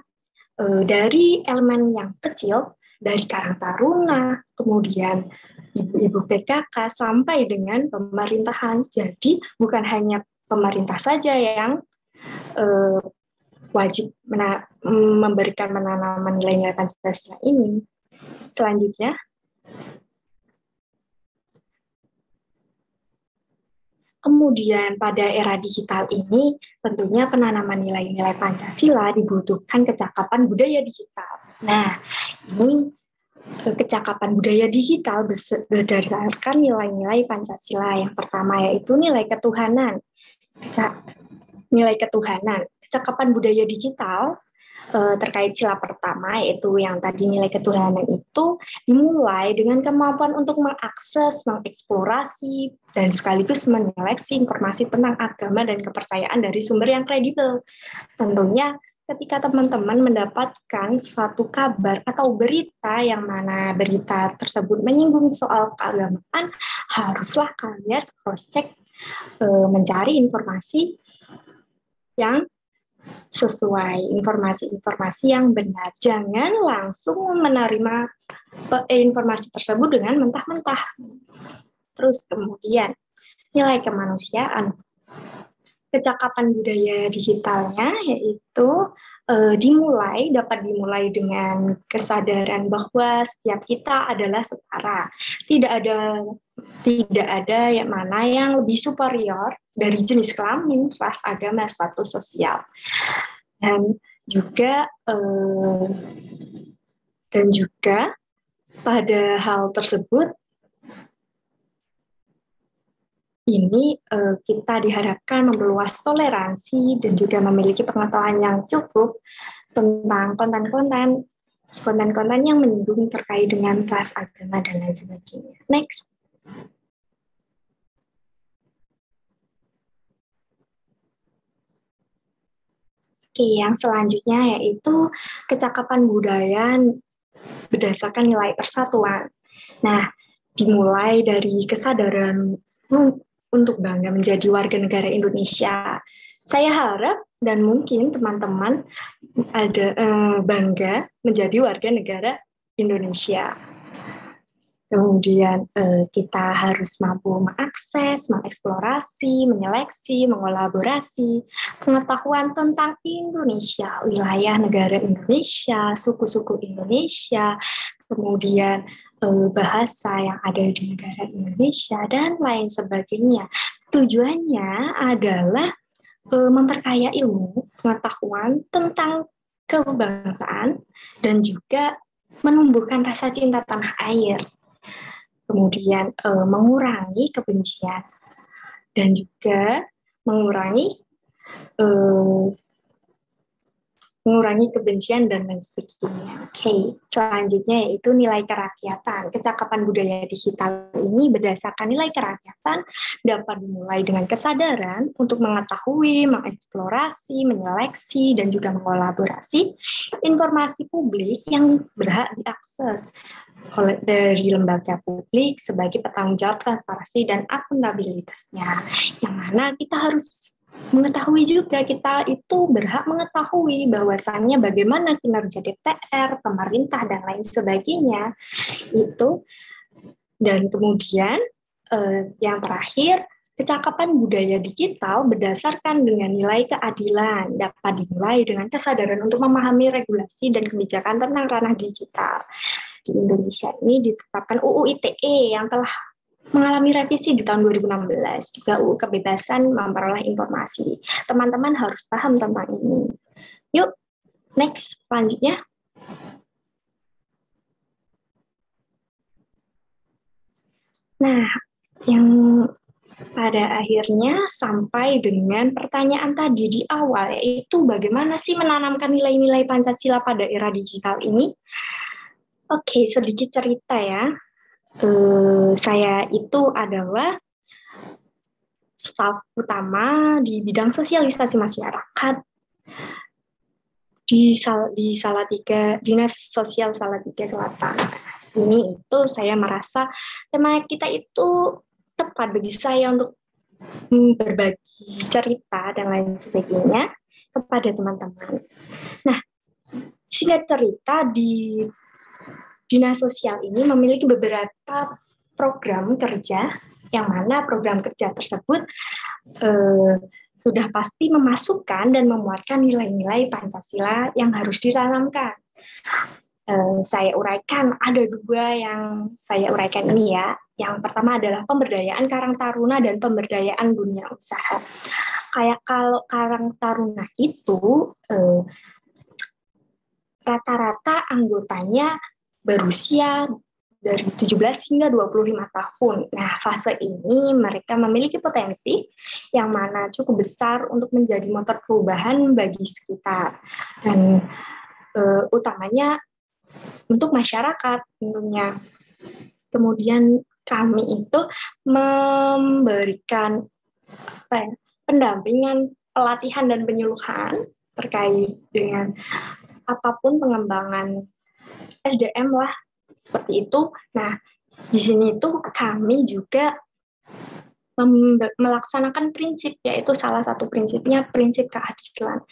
dari elemen yang kecil, dari Karang Taruna, kemudian ibu-ibu PKK, sampai dengan pemerintahan. Jadi bukan hanya pemerintah saja yang wajib memberikan penanaman nilai-nilai Pancasila ini. Selanjutnya, kemudian pada era digital ini, tentunya penanaman nilai-nilai Pancasila dibutuhkan kecakapan budaya digital. Nah, ini kecakapan budaya digital berdasarkan nilai-nilai Pancasila. Yang pertama yaitu nilai ketuhanan. Kecakapan budaya digital terkait sila pertama, yaitu yang tadi nilai ketuhanan itu dimulai dengan kemampuan untuk mengakses, mengeksplorasi, dan sekaligus menyeleksi informasi tentang agama dan kepercayaan dari sumber yang kredibel. Tentunya ketika teman-teman mendapatkan suatu kabar atau berita yang mana berita tersebut menyinggung soal keagamaan, haruslah kalian cross-check, mencari informasi yang sesuai, informasi-informasi yang benar. Jangan langsung menerima informasi tersebut dengan mentah-mentah. Terus kemudian, nilai kemanusiaan. Kecakapan budaya digitalnya yaitu dapat dimulai dengan kesadaran bahwa setiap kita adalah setara. Tidak ada yang mana yang lebih superior dari jenis kelamin, ras, agama, status sosial. Dan juga pada hal tersebut ini kita diharapkan memperluas toleransi dan juga memiliki pengetahuan yang cukup tentang konten-konten yang menyinggung terkait dengan ras, agama, dan lain sebagainya. Next. Oke, yang selanjutnya yaitu kecakapan budaya berdasarkan nilai persatuan. Nah, dimulai dari kesadaran untuk bangga menjadi warga negara Indonesia. Saya harap dan mungkin teman-teman ada bangga menjadi warga negara Indonesia. Kemudian kita harus mampu mengakses, mengeksplorasi, menyeleksi, mengolaborasi pengetahuan tentang Indonesia, wilayah negara Indonesia, suku-suku Indonesia, kemudian bahasa yang ada di negara Indonesia, dan lain sebagainya. Tujuannya adalah memperkaya ilmu, pengetahuan tentang kebangsaan, dan juga menumbuhkan rasa cinta tanah air. Kemudian mengurangi kebencian dan juga mengurangi mengurangi kebencian dan lain sebagainya. Oke, selanjutnya yaitu nilai kerakyatan. Kecakapan budaya digital ini berdasarkan nilai kerakyatan dapat dimulai dengan kesadaran untuk mengetahui, mengeksplorasi, menyeleksi, dan juga mengolaborasi informasi publik yang berhak diakses dari lembaga publik sebagai petanggung jawab transparansi dan akuntabilitasnya. Yang mana kita harus mengetahui juga, kita itu berhak mengetahui bahwasannya bagaimana kinerja DPR, pemerintah, dan lain sebagainya. Itu. Dan kemudian yang terakhir, kecakapan budaya digital berdasarkan dengan nilai keadilan, dapat dimulai dengan kesadaran untuk memahami regulasi dan kebijakan tentang ranah digital. Di Indonesia ini ditetapkan UU ITE yang telah mengalami revisi di tahun 2016, juga UU kebebasan memperoleh informasi. Teman-teman harus paham tentang ini. Yuk, next, selanjutnya. Nah, yang pada akhirnya sampai dengan pertanyaan tadi di awal, yaitu bagaimana sih menanamkan nilai-nilai Pancasila pada era digital ini? Oke, sedikit cerita ya. Saya itu adalah staf utama di bidang sosialisasi masyarakat di Salatiga, Dinas Sosial Salatiga Selatan. Ini itu saya merasa tema kita itu tepat bagi saya untuk berbagi cerita dan lain sebagainya kepada teman-teman. Nah, singkat cerita, di Dinas Sosial ini memiliki beberapa program kerja, yang mana program kerja tersebut sudah pasti memasukkan dan memuatkan nilai-nilai Pancasila yang harus ditanamkan. Saya uraikan, ada dua yang saya uraikan ini ya. Yang pertama adalah pemberdayaan Karang Taruna dan pemberdayaan dunia usaha. Kayak kalau Karang Taruna itu rata-rata anggotanya berusia dari 17 hingga 25 tahun. Nah, fase ini mereka memiliki potensi yang mana cukup besar untuk menjadi motor perubahan bagi sekitar. Dan utamanya untuk masyarakat tentunya. Kemudian kami itu memberikan pendampingan, pelatihan, dan penyuluhan terkait dengan apapun pengembangan SDM lah, seperti itu. Nah, di sini tuh kami juga melaksanakan prinsip, yaitu salah satu prinsipnya prinsip keadilan.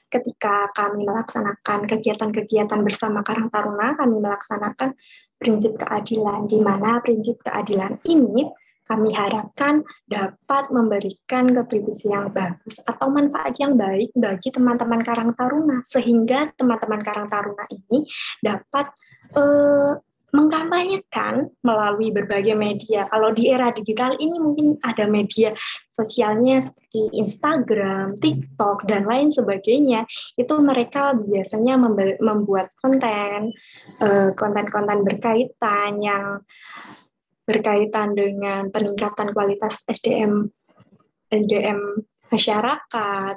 Ketika kami melaksanakan kegiatan-kegiatan bersama Karang Taruna, kami melaksanakan prinsip keadilan, di mana prinsip keadilan ini kami harapkan dapat memberikan kontribusi yang bagus atau manfaat yang baik bagi teman-teman Karang Taruna, sehingga teman-teman Karang Taruna ini dapat mengkampanyekan melalui berbagai media. Kalau di era digital ini mungkin ada media sosialnya seperti Instagram, TikTok, dan lain sebagainya. Itu mereka biasanya membuat konten-konten berkaitan yang berkaitan dengan peningkatan kualitas SDM masyarakat,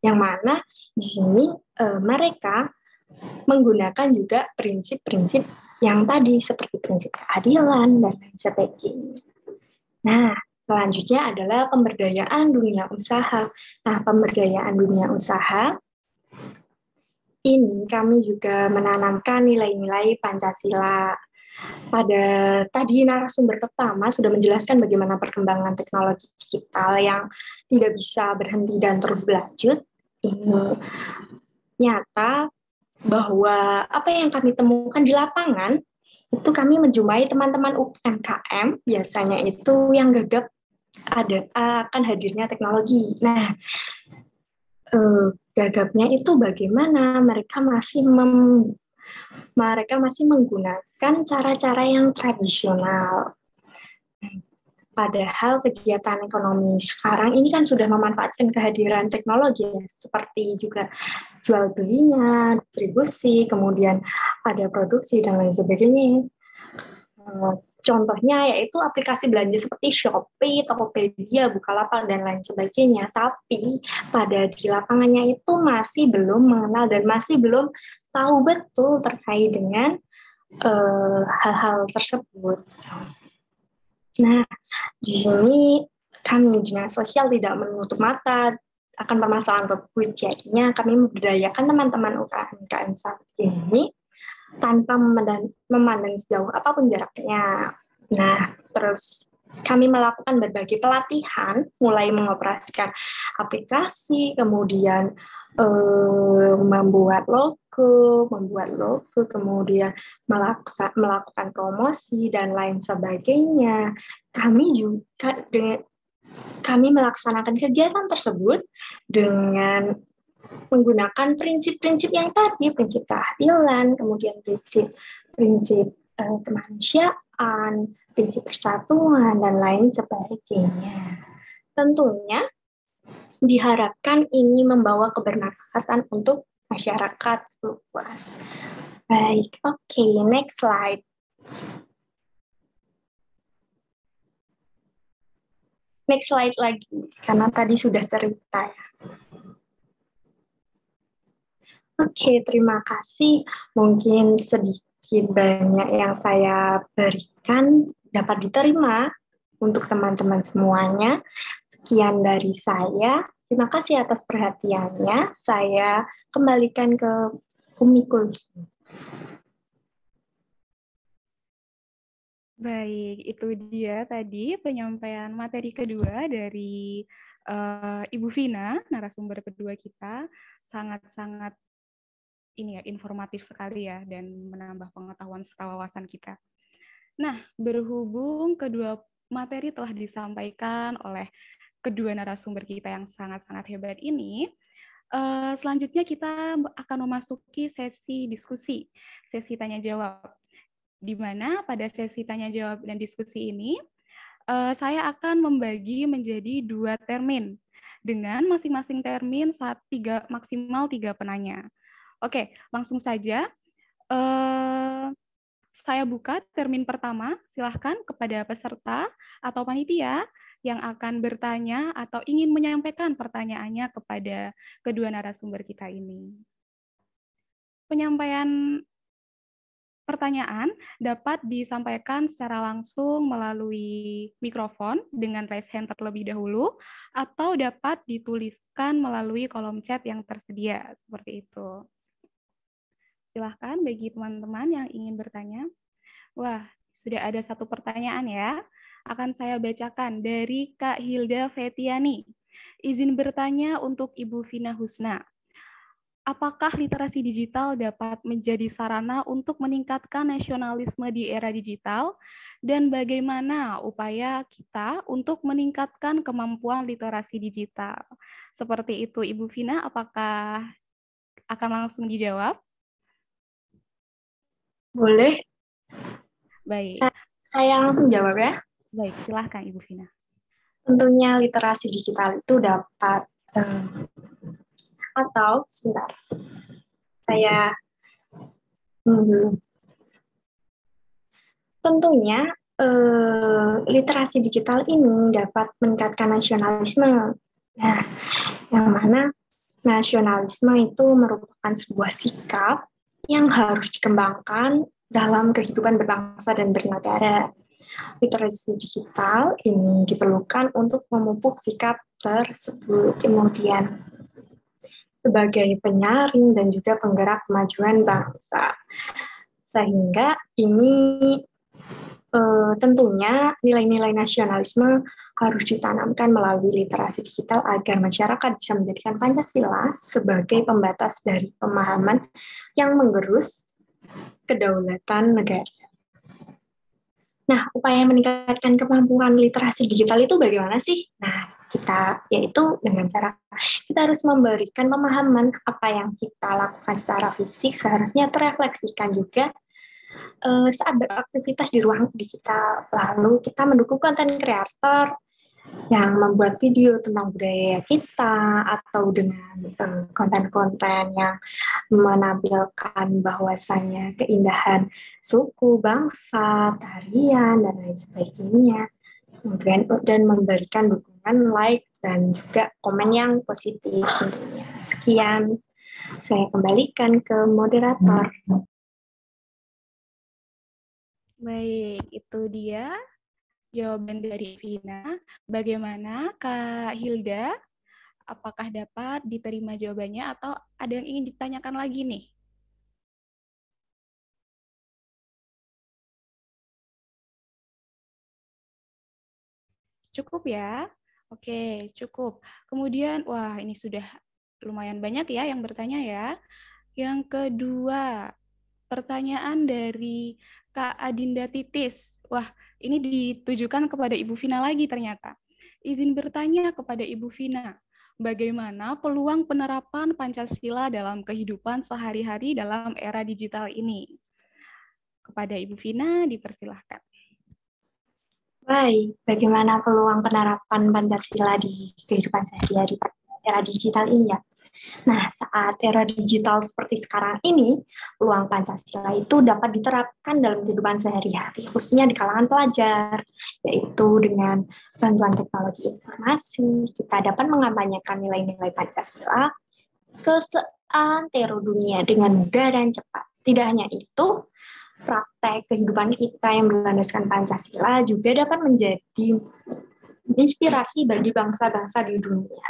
yang mana di sini mereka menggunakan juga prinsip-prinsip yang tadi seperti prinsip keadilan dan lain sebagainya. Nah, selanjutnya adalah pemberdayaan dunia usaha. Nah, pemberdayaan dunia usaha ini kami juga menanamkan nilai-nilai Pancasila. Pada tadi narasumber pertama sudah menjelaskan bagaimana perkembangan teknologi digital yang tidak bisa berhenti dan terus berlanjut. Ini nyata bahwa apa yang kami temukan di lapangan itu kami menjumpai teman-teman UMKM biasanya itu yang gagap akan hadirnya teknologi. Nah, gagapnya itu bagaimana mereka masih menggunakan cara-cara yang tradisional. Padahal kegiatan ekonomi sekarang ini kan sudah memanfaatkan kehadiran teknologi, seperti juga jual belinya, distribusi, kemudian ada produksi dan lain sebagainya. Contohnya yaitu aplikasi belanja seperti Shopee, Tokopedia, Bukalapak, dan lain sebagainya. Tapi pada di lapangannya itu masih belum mengenal dan masih belum tahu betul terkait dengan hal-hal tersebut. Nah, di sini kami Dinas Sosial tidak menutup mata akan permasalahan tersebut. Jadinya kami memberdayakan teman-teman UKM saat ini tanpa memandang sejauh apapun jaraknya. Nah, terus kami melakukan berbagai pelatihan, mulai mengoperasikan aplikasi, kemudian membuat logo, kemudian melakukan promosi, dan lain sebagainya. Kami melaksanakan kegiatan tersebut dengan menggunakan prinsip-prinsip yang tadi, prinsip keadilan, kemudian prinsip kemanusiaan, prinsip persatuan, dan lain sebagainya. Tentunya diharapkan ini membawa kebermanfaatan untuk masyarakat luas. Baik, oke, next slide. Next slide lagi, karena tadi sudah cerita ya. Oke, terima kasih. Mungkin sedikit banyak yang saya berikan dapat diterima untuk teman-teman semuanya. Sekian dari saya. Terima kasih atas perhatiannya. Saya kembalikan ke Umikul. Baik, itu dia tadi penyampaian materi kedua dari Ibu Vina, narasumber kedua kita. Sangat-sangat informatif sekali ya, dan menambah pengetahuan serta wawasan kita. Nah, berhubung kedua materi telah disampaikan oleh kedua narasumber kita yang sangat-sangat hebat ini, selanjutnya kita akan memasuki sesi diskusi, sesi tanya-jawab, di mana pada sesi tanya-jawab dan diskusi ini, saya akan membagi menjadi 2 termin, dengan masing-masing termin maksimal 3 penanya. Oke, langsung saja. Saya buka termin pertama, silahkan kepada peserta atau panitia yang akan bertanya atau ingin menyampaikan pertanyaannya kepada kedua narasumber kita ini. Penyampaian pertanyaan dapat disampaikan secara langsung melalui mikrofon dengan raise hand terlebih dahulu, atau dapat dituliskan melalui kolom chat yang tersedia, seperti itu. Silahkan bagi teman-teman yang ingin bertanya. Wah, sudah ada 1 pertanyaan ya. Akan saya bacakan dari Kak Hilda Fetiani. Izin bertanya untuk Ibu Vina Husna. Apakah literasi digital dapat menjadi sarana untuk meningkatkan nasionalisme di era digital? Dan bagaimana upaya kita untuk meningkatkan kemampuan literasi digital? Seperti itu, Ibu Vina, apakah akan langsung dijawab? Boleh. Baik. Saya langsung jawab ya. Baik, silahkan Ibu Vina. Tentunya literasi digital itu dapat atau sebentar. Tentunya literasi digital ini dapat meningkatkan nasionalisme. Nah, yang mana nasionalisme itu merupakan sebuah sikap yang harus dikembangkan dalam kehidupan berbangsa dan bernegara. Literasi digital ini diperlukan untuk memupuk sikap tersebut, kemudian sebagai penyaring dan juga penggerak kemajuan bangsa. Sehingga ini tentunya nilai-nilai nasionalisme harus ditanamkan melalui literasi digital agar masyarakat bisa menjadikan Pancasila sebagai pembatas dari pemahaman yang menggerus kedaulatan negara. Nah, upaya meningkatkan kemampuan literasi digital itu bagaimana sih? Nah, yaitu dengan cara kita harus memberikan pemahaman apa yang kita lakukan secara fisik seharusnya terefleksikan juga saat beraktivitas di ruang digital. Lalu kita mendukung konten kreator yang membuat video tentang budaya kita atau dengan konten-konten yang menampilkan bahwasannya keindahan suku, bangsa, tarian, dan lain sebagainya. Dan memberikan dukungan like dan juga komen yang positif tentunya. Sekian, saya kembalikan ke moderator. Baik, itu dia jawaban dari Vina. Bagaimana Kak Hilda? Apakah dapat diterima jawabannya atau ada yang ingin ditanyakan lagi nih? Cukup ya? Oke, cukup. Kemudian, wah ini sudah lumayan banyak ya yang bertanya ya. Yang kedua, pertanyaan dari Kak Adinda Titis. Wah, ini ditujukan kepada Ibu Vina lagi ternyata. Izin bertanya kepada Ibu Vina, bagaimana peluang penerapan Pancasila dalam kehidupan sehari-hari dalam era digital ini? Kepada Ibu Vina, dipersilahkan. Baik, bagaimana peluang penerapan Pancasila di kehidupan sehari-hari era digital ini ya? Nah, saat era digital seperti sekarang ini, peluang Pancasila itu dapat diterapkan dalam kehidupan sehari-hari, khususnya di kalangan pelajar, yaitu dengan bantuan teknologi informasi, kita dapat mengampanyekan nilai-nilai Pancasila ke seantero dunia dengan mudah dan cepat. Tidak hanya itu, praktek kehidupan kita yang berlandaskan Pancasila juga dapat menjadi inspirasi bagi bangsa-bangsa di dunia.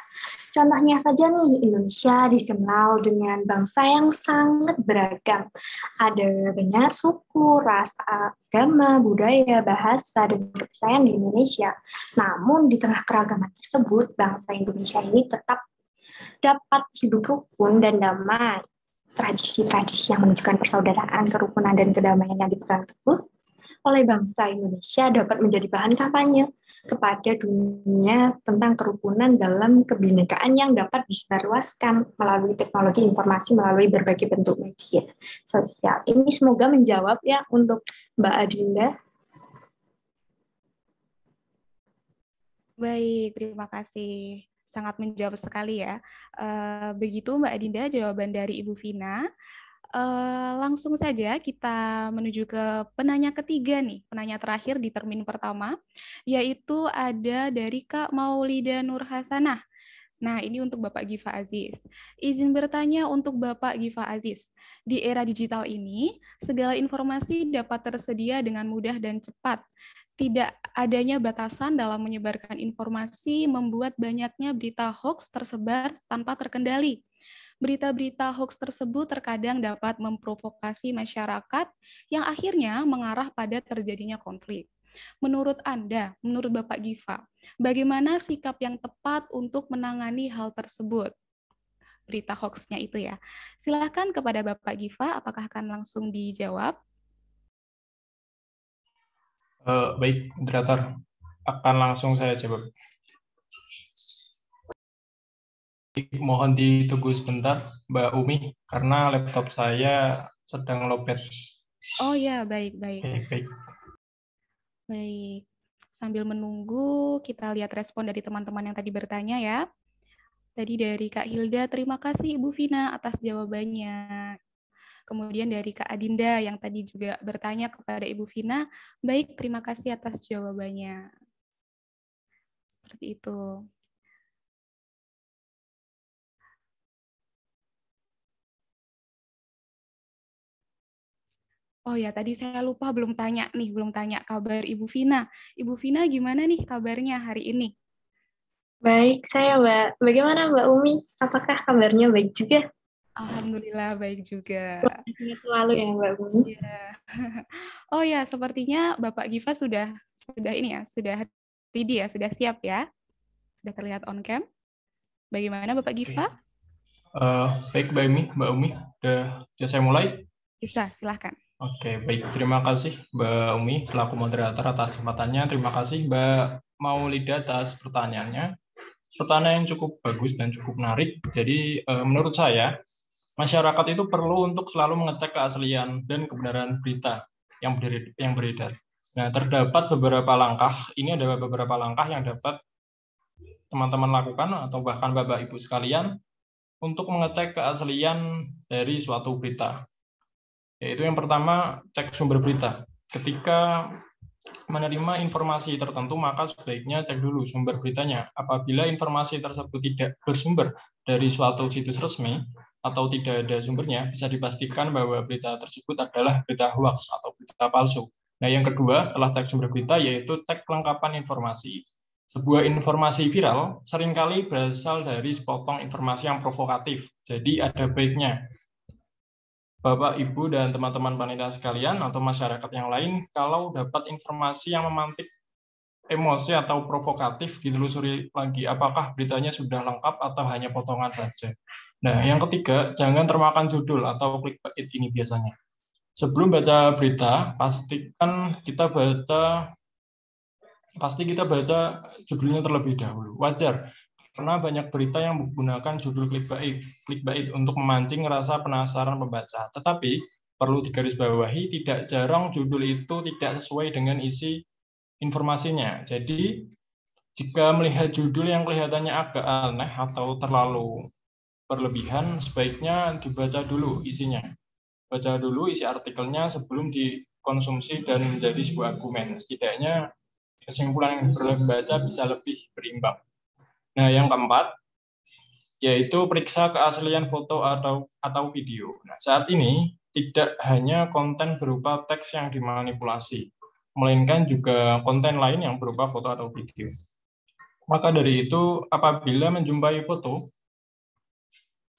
Contohnya saja nih, Indonesia dikenal dengan bangsa yang sangat beragam. Ada banyak suku, ras, agama, budaya, bahasa, dan kepercayaan di Indonesia. Namun di tengah keragaman tersebut, bangsa Indonesia ini tetap dapat hidup rukun dan damai. Tradisi-tradisi yang menunjukkan persaudaraan, kerukunan, dan kedamaian yang dipegang teguh oleh bangsa Indonesia dapat menjadi bahan kampanye kepada dunia tentang kerukunan dalam kebinekaan yang dapat disebarluaskan melalui teknologi informasi melalui berbagai bentuk media sosial. Ini semoga menjawab ya untuk Mbak Adinda. Baik, terima kasih. Sangat menjawab sekali ya. Begitu Mbak Adinda jawaban dari Ibu Vina. Langsung saja kita menuju ke penanya ketiga nih, penanya terakhir di termin pertama, yaitu ada dari Kak Maulida Nur Hasanah. Nah, ini untuk Bapak Giva Aziz. Izin bertanya untuk Bapak Giva Aziz. Di era digital ini, segala informasi dapat tersedia dengan mudah dan cepat. Tidak adanya batasan dalam menyebarkan informasi membuat banyaknya berita hoax tersebar tanpa terkendali. Berita-berita hoax tersebut terkadang dapat memprovokasi masyarakat yang akhirnya mengarah pada terjadinya konflik. Menurut Anda, menurut Bapak Giva, bagaimana sikap yang tepat untuk menangani hal tersebut? Berita hoax-nya itu ya. Silakan kepada Bapak Giva, apakah akan langsung dijawab? Baik, moderator. Akan langsung saya jawab. Mohon ditunggu sebentar, Mbak Umi, karena laptop saya sedang lowbat. Oh ya, baik. Baik. Baik. Sambil menunggu, kita lihat respon dari teman-teman yang tadi bertanya ya. Tadi dari Kak Hilda, terima kasih Ibu Vina atas jawabannya. Kemudian dari Kak Adinda yang tadi juga bertanya kepada Ibu Vina, baik, terima kasih atas jawabannya. Seperti itu. Oh ya, tadi saya lupa belum tanya kabar Ibu Vina. Ibu Vina gimana nih kabarnya hari ini? Baik, saya Mbak. Bagaimana Mbak Umi? Apakah kabarnya baik juga? Alhamdulillah baik juga. Ingat selalu ya Mbak Umi. Ya. Oh ya, sepertinya Bapak Giva sudah ini ya, sudah ready ya, sudah siap ya, sudah terlihat on cam. Bagaimana Bapak Giva? Baik Mbak Umi, sudah saya mulai? Bisa, silahkan. Oke, baik. Terima kasih Mbak Umi selaku moderator atas kesempatannya. Terima kasih Mbak Maulida atas pertanyaannya. Pertanyaan yang cukup bagus dan cukup menarik. Jadi menurut saya, masyarakat itu perlu untuk selalu mengecek keaslian dan kebenaran berita yang beredar. Nah, terdapat beberapa langkah. Ini ada beberapa langkah yang dapat teman-teman lakukan atau bahkan Bapak Ibu sekalian untuk mengecek keaslian dari suatu berita. Yaitu yang pertama, cek sumber berita. Ketika menerima informasi tertentu, maka sebaiknya cek dulu sumber beritanya. Apabila informasi tersebut tidak bersumber dari suatu situs resmi atau tidak ada sumbernya, bisa dipastikan bahwa berita tersebut adalah berita hoax atau berita palsu. Nah, yang kedua, setelah cek sumber berita, yaitu cek kelengkapan informasi. Sebuah informasi viral seringkali berasal dari sepotong informasi yang provokatif. Jadi ada baiknya Bapak, Ibu, dan teman-teman panitia sekalian atau masyarakat yang lain, kalau dapat informasi yang memantik emosi atau provokatif, ditelusuri lagi apakah beritanya sudah lengkap atau hanya potongan saja. Nah, yang ketiga, jangan termakan judul atau clickbait ini biasanya. Sebelum baca berita, pasti kita baca judulnya terlebih dahulu. Wajar, karena banyak berita yang menggunakan judul clickbait untuk memancing rasa penasaran pembaca. Tetapi perlu digarisbawahi, tidak jarang judul itu tidak sesuai dengan isi informasinya. Jadi, jika melihat judul yang kelihatannya agak aneh atau terlalu berlebihan, sebaiknya dibaca dulu isinya. Baca dulu isi artikelnya sebelum dikonsumsi dan menjadi sebuah argumen. Setidaknya kesimpulan yang dibaca bisa lebih berimbang. Nah, yang keempat, yaitu periksa keaslian foto atau video. Nah, saat ini tidak hanya konten berupa teks yang dimanipulasi, melainkan juga konten lain yang berupa foto atau video. Maka dari itu, apabila menjumpai foto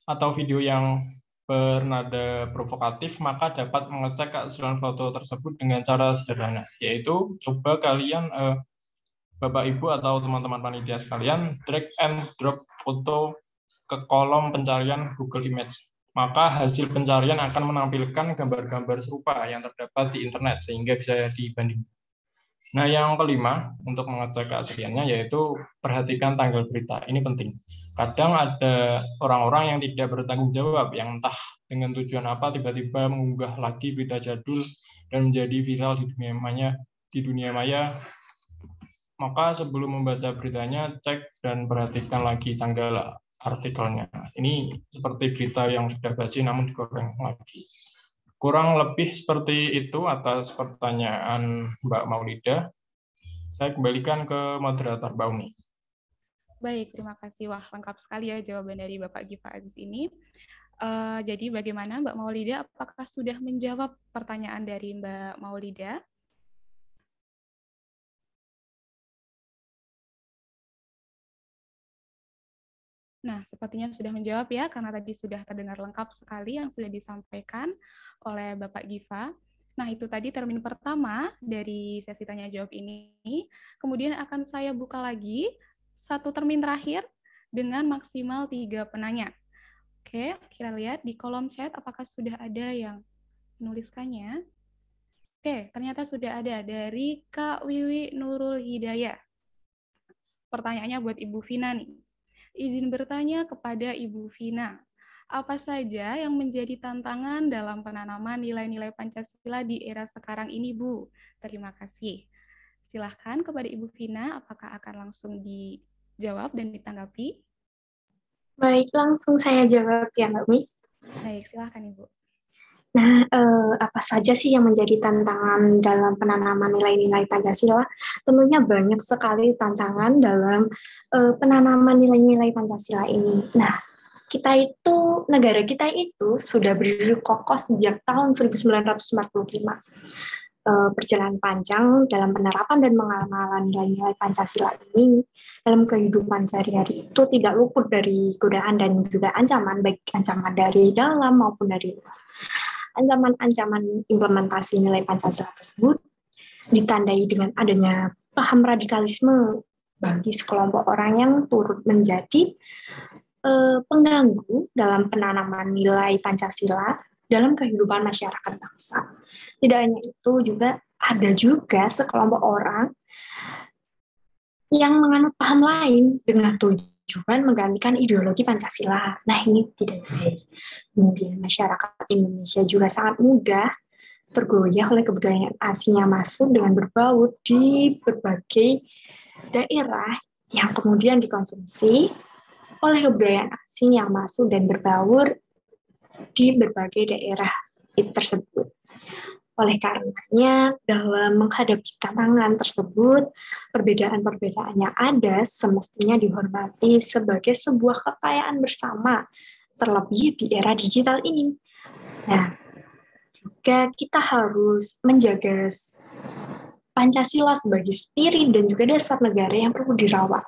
atau video yang bernada provokatif, maka dapat mengecek keaslian foto tersebut dengan cara sederhana, yaitu coba kalian Bapak, Ibu, atau teman-teman panitia sekalian, drag and drop foto ke kolom pencarian Google Image. Maka hasil pencarian akan menampilkan gambar-gambar serupa yang terdapat di internet, sehingga bisa dibandingkan. Nah, yang kelima, untuk mengecek keasliannya, yaitu perhatikan tanggal berita. Ini penting. Kadang ada orang-orang yang tidak bertanggung jawab, yang entah dengan tujuan apa, tiba-tiba mengunggah lagi berita jadul dan menjadi viral di dunia maya. Maka sebelum membaca beritanya, cek dan perhatikan lagi tanggal artikelnya. Ini seperti berita yang sudah basi namun digoreng lagi. Kurang lebih seperti itu atas pertanyaan Mbak Maulida. Saya kembalikan ke moderator Mbak Umi. Baik, terima kasih. Wah, lengkap sekali ya jawaban dari Bapak Giva Aziz ini. Jadi bagaimana Mbak Maulida? Apakah sudah menjawab pertanyaan dari Mbak Maulida? Nah, sepertinya sudah menjawab ya, karena tadi sudah terdengar lengkap sekali yang sudah disampaikan oleh Bapak Giva. Nah, itu tadi termin pertama dari sesi tanya jawab ini. Kemudian akan saya buka lagi satu termin terakhir dengan maksimal 3 penanya. Oke, kita lihat di kolom chat apakah sudah ada yang menuliskannya. Oke, ternyata sudah ada dari Kak Wiwi Nurul Hidayah. Pertanyaannya buat Ibu Vina nih. Izin bertanya kepada Ibu Vina, apa saja yang menjadi tantangan dalam penanaman nilai-nilai Pancasila di era sekarang ini, Bu? Terima kasih. Silahkan kepada Ibu Vina, apakah akan langsung dijawab dan ditanggapi? Baik, langsung saya jawab ya, Mbak Mi. Baik, silahkan Ibu. Nah, apa saja sih yang menjadi tantangan dalam penanaman nilai-nilai Pancasila? Tentunya banyak sekali tantangan dalam penanaman nilai-nilai Pancasila ini. Nah, negara kita itu sudah berdiri kokoh sejak tahun 1945. Perjalanan panjang dalam penerapan dan pengamalan nilai-nilai Pancasila ini dalam kehidupan sehari-hari itu tidak luput dari godaan dan juga ancaman, baik ancaman dari dalam maupun dari luar. Ancaman-ancaman implementasi nilai Pancasila tersebut ditandai dengan adanya paham radikalisme bagi sekelompok orang yang turut menjadi pengganggu dalam penanaman nilai Pancasila dalam kehidupan masyarakat bangsa. Tidak hanya itu, juga ada sekelompok orang yang menganut paham lain dengan tujuan menggantikan ideologi Pancasila. Nah, ini tidak baik. Kemudian masyarakat Indonesia juga sangat mudah tergoyah oleh kebudayaan asing yang masuk dengan berbaut di berbagai daerah yang kemudian dikonsumsi oleh kebudayaan asing yang masuk dan berbaur di berbagai daerah tersebut. Oleh karenanya, dalam menghadapi tantangan tersebut, perbedaan-perbedaan yang ada semestinya dihormati sebagai sebuah kekayaan bersama, terlebih di era digital ini. Nah, juga kita harus menjaga Pancasila sebagai spirit dan juga dasar negara yang perlu dirawat.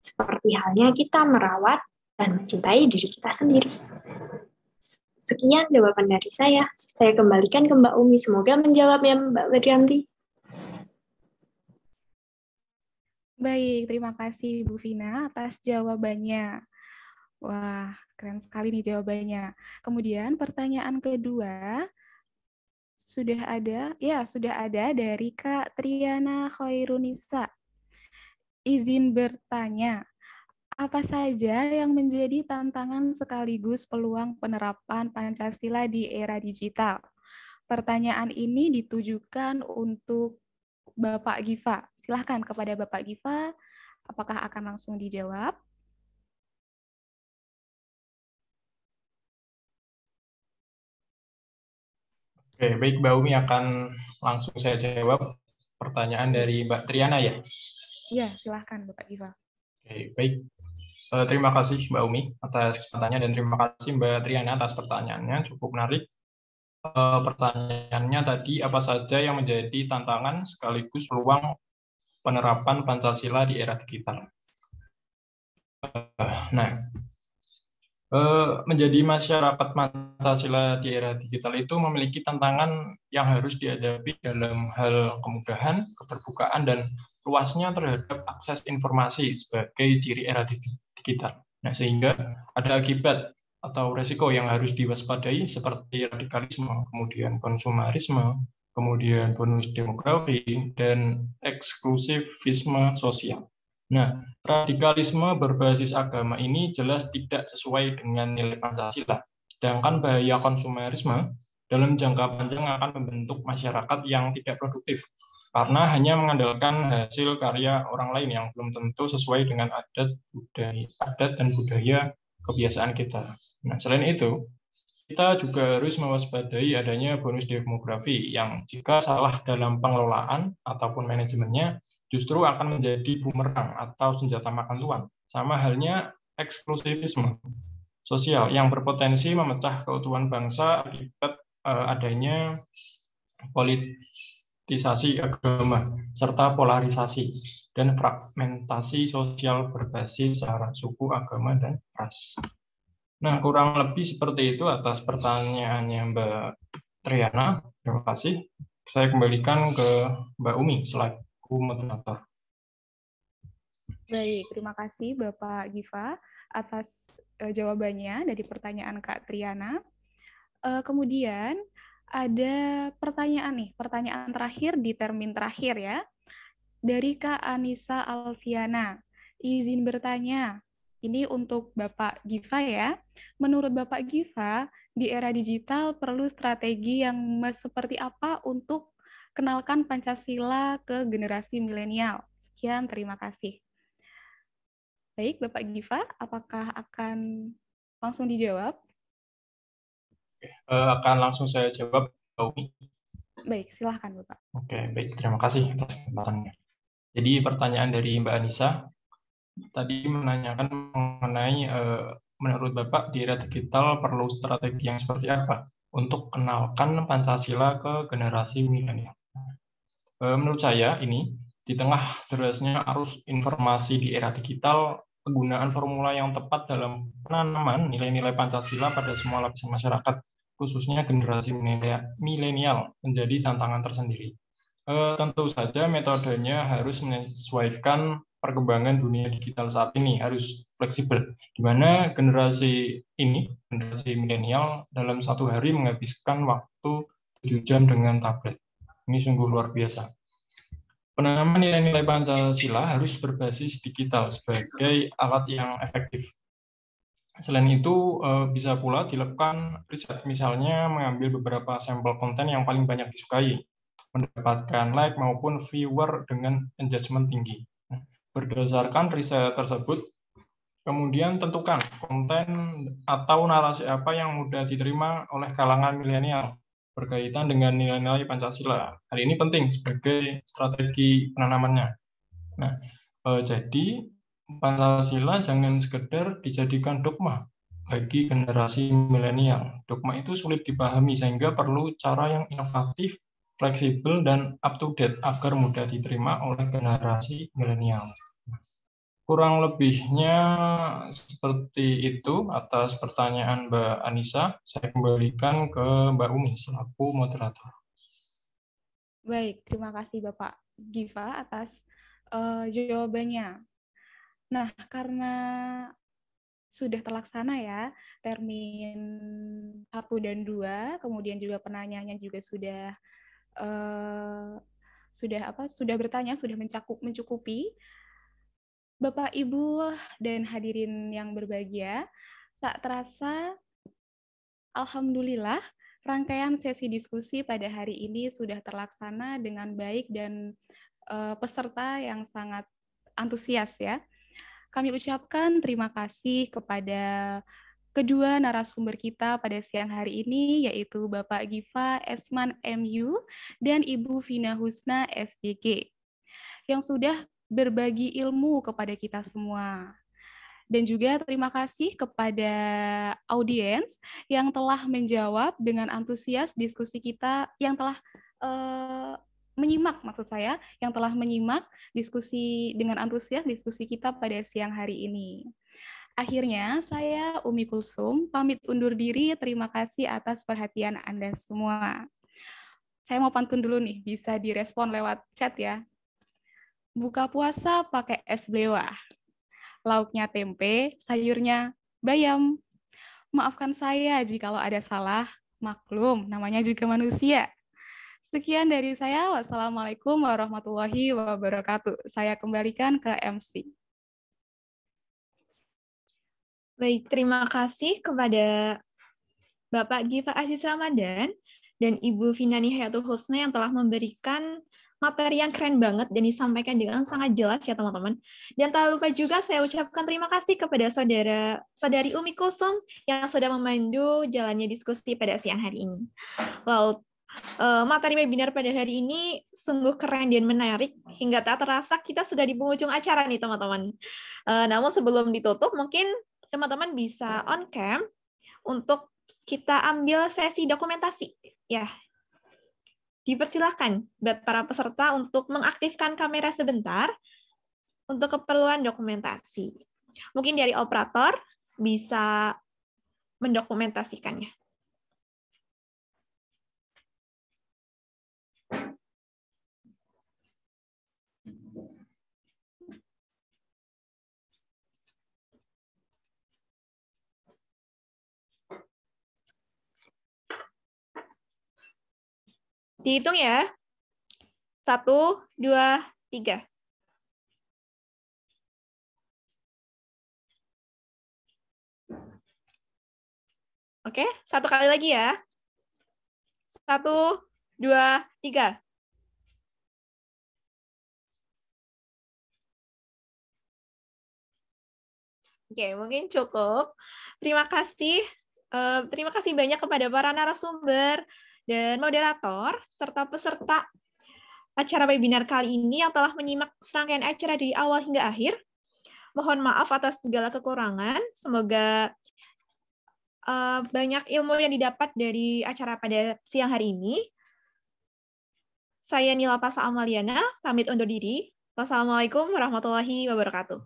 Seperti halnya kita merawat dan mencintai diri kita sendiri. Sekian jawaban dari saya. Saya kembalikan ke Mbak Umi. Semoga menjawab ya Mbak Widianti. Baik, terima kasih Bu Vina atas jawabannya. Wah, keren sekali nih jawabannya. Kemudian pertanyaan kedua sudah ada dari Kak Triana Khairunisa. Izin bertanya, apa saja yang menjadi tantangan sekaligus peluang penerapan Pancasila di era digital? Pertanyaan ini ditujukan untuk Bapak Giva. Silahkan kepada Bapak Giva, apakah akan langsung dijawab? Oke, baik Mbak Umi akan langsung saya jawab pertanyaan dari Mbak Triana ya. Ya, silahkan Bapak Giva. Oke, baik. Terima kasih Mbak Umi atas kesempatannya dan terima kasih Mbak Triana atas pertanyaannya, cukup menarik. Pertanyaannya tadi, apa saja yang menjadi tantangan sekaligus peluang penerapan Pancasila di era digital? Nah, menjadi masyarakat Pancasila di era digital itu memiliki tantangan yang harus dihadapi dalam hal kemudahan, keterbukaan, dan luasnya terhadap akses informasi sebagai ciri era digital. Nah, sehingga ada akibat atau resiko yang harus diwaspadai seperti radikalisme, kemudian konsumerisme, kemudian bonus demografi, dan eksklusivisme sosial. Nah, radikalisme berbasis agama ini jelas tidak sesuai dengan nilai Pancasila, sedangkan bahaya konsumerisme dalam jangka panjang akan membentuk masyarakat yang tidak produktif, karena hanya mengandalkan hasil karya orang lain yang belum tentu sesuai dengan adat dan budaya kebiasaan kita. Nah, selain itu, kita juga harus mewaspadai adanya bonus demografi yang jika salah dalam pengelolaan ataupun manajemennya justru akan menjadi bumerang atau senjata makan tuan. Sama halnya eksklusivisme sosial yang berpotensi memecah keutuhan bangsa akibat adanya politisasi agama serta polarisasi dan fragmentasi sosial berbasis syarat suku, agama, dan ras. Nah, kurang lebih seperti itu atas pertanyaannya Mbak Triana. Terima kasih. Saya kembalikan ke Mbak Umi selaku moderator. Baik, terima kasih Bapak Giva atas jawabannya dari pertanyaan Kak Triana. Kemudian ada pertanyaan terakhir di termin terakhir ya, dari Kak Anissa Alfiana. Izin bertanya, ini untuk Bapak Giva ya. Menurut Bapak Giva, di era digital perlu strategi yang seperti apa untuk kenalkan Pancasila ke generasi milenial? Sekian, terima kasih. Baik, Bapak Giva, apakah akan langsung dijawab? Akan langsung saya jawab, Mbak Umi. Baik, silahkan Bapak. Oke, baik. Terima kasih atas kesempatannya. Jadi pertanyaan dari Mbak Anissa tadi menanyakan mengenai menurut Bapak di era digital perlu strategi yang seperti apa untuk kenalkan Pancasila ke generasi milenial. Menurut saya ini di tengah derasnya arus informasi di era digital, penggunaan formula yang tepat dalam penanaman nilai-nilai Pancasila pada semua lapisan masyarakat, khususnya generasi milenial, menjadi tantangan tersendiri. Tentu saja metodenya harus menyesuaikan perkembangan dunia digital saat ini, harus fleksibel, di mana generasi milenial dalam satu hari menghabiskan waktu 7 jam dengan tablet. Ini sungguh luar biasa. Penanaman nilai-nilai Pancasila harus berbasis digital sebagai alat yang efektif. Selain itu, bisa pula dilakukan riset, misalnya mengambil beberapa sampel konten yang paling banyak disukai, mendapatkan like maupun viewer dengan engagement tinggi. Berdasarkan riset tersebut, kemudian tentukan konten atau narasi apa yang mudah diterima oleh kalangan milenial berkaitan dengan nilai-nilai Pancasila. Hal ini penting sebagai strategi penanamannya. Nah, jadi Pancasila jangan sekedar dijadikan dogma bagi generasi milenial. Dogma itu sulit dipahami sehingga perlu cara yang inovatif, fleksibel, dan up to date agar mudah diterima oleh generasi milenial. Kurang lebihnya seperti itu atas pertanyaan Mbak Anissa. Saya kembalikan ke Mbak Umi selaku moderator. Baik, terima kasih Bapak Giva atas jawabannya. Nah, karena sudah terlaksana ya termin 1 dan 2, kemudian juga penanyanya juga sudah bertanya, sudah mencukupi. Bapak, Ibu, dan hadirin yang berbahagia, tak terasa, alhamdulillah, rangkaian sesi diskusi pada hari ini sudah terlaksana dengan baik dan peserta yang sangat antusias ya. Kami ucapkan terima kasih kepada kedua narasumber kita pada siang hari ini, yaitu Bapak Giva Esman MU dan Ibu Vina Husna SDG, yang sudah berbagi ilmu kepada kita semua. Dan juga terima kasih kepada audiens yang telah menjawab dengan antusias diskusi kita, yang telah menyimak, maksud saya, yang telah menyimak diskusi dengan antusias diskusi kita pada siang hari ini. Akhirnya, saya Umi Kulsum pamit undur diri. Terima kasih atas perhatian Anda semua. Saya mau pantun dulu nih, bisa direspon lewat chat ya. Buka puasa pakai es blewah. Lauknya tempe, sayurnya bayam. Maafkan saya jikalau ada salah, maklum, namanya juga manusia. Sekian dari saya, wassalamualaikum warahmatullahi wabarakatuh. Saya kembalikan ke MC. Baik, terima kasih kepada Bapak Giva Aziz Ramadan dan Ibu Vinani Hayatul Husna yang telah memberikan materi yang keren banget dan disampaikan dengan sangat jelas ya teman-teman. Dan tak lupa juga saya ucapkan terima kasih kepada saudari Umi Kulsum yang sudah memandu jalannya diskusi pada siang hari ini. Wow, materi webinar pada hari ini sungguh keren dan menarik hingga tak terasa kita sudah di penghujung acara nih teman-teman. Namun sebelum ditutup mungkin teman-teman bisa on cam untuk kita ambil sesi dokumentasi ya. Dipersilakan buat para peserta untuk mengaktifkan kamera sebentar untuk keperluan dokumentasi. Mungkin dari operator bisa mendokumentasikannya. Dihitung ya. 1, 2, 3. Oke, satu kali lagi ya. 1, 2, 3. Oke, mungkin cukup. Terima kasih. Terima kasih banyak kepada para narasumber dan moderator, serta peserta acara webinar kali ini yang telah menyimak serangkaian acara dari awal hingga akhir. Mohon maaf atas segala kekurangan. Semoga banyak ilmu yang didapat dari acara pada siang hari ini. Saya Nila Pasa Amaliana, pamit undur diri. Wassalamualaikum warahmatullahi wabarakatuh.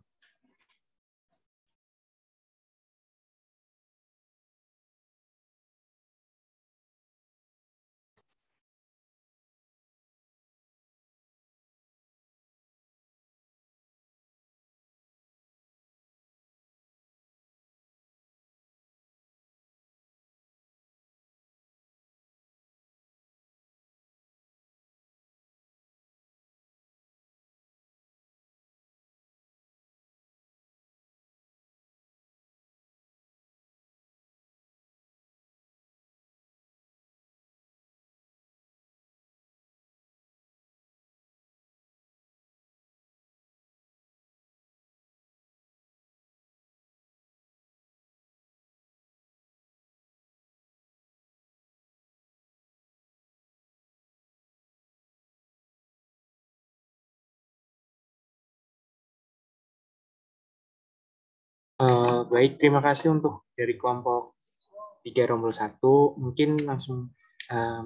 Baik, terima kasih untuk dari kelompok 3 rombel 1. Mungkin langsung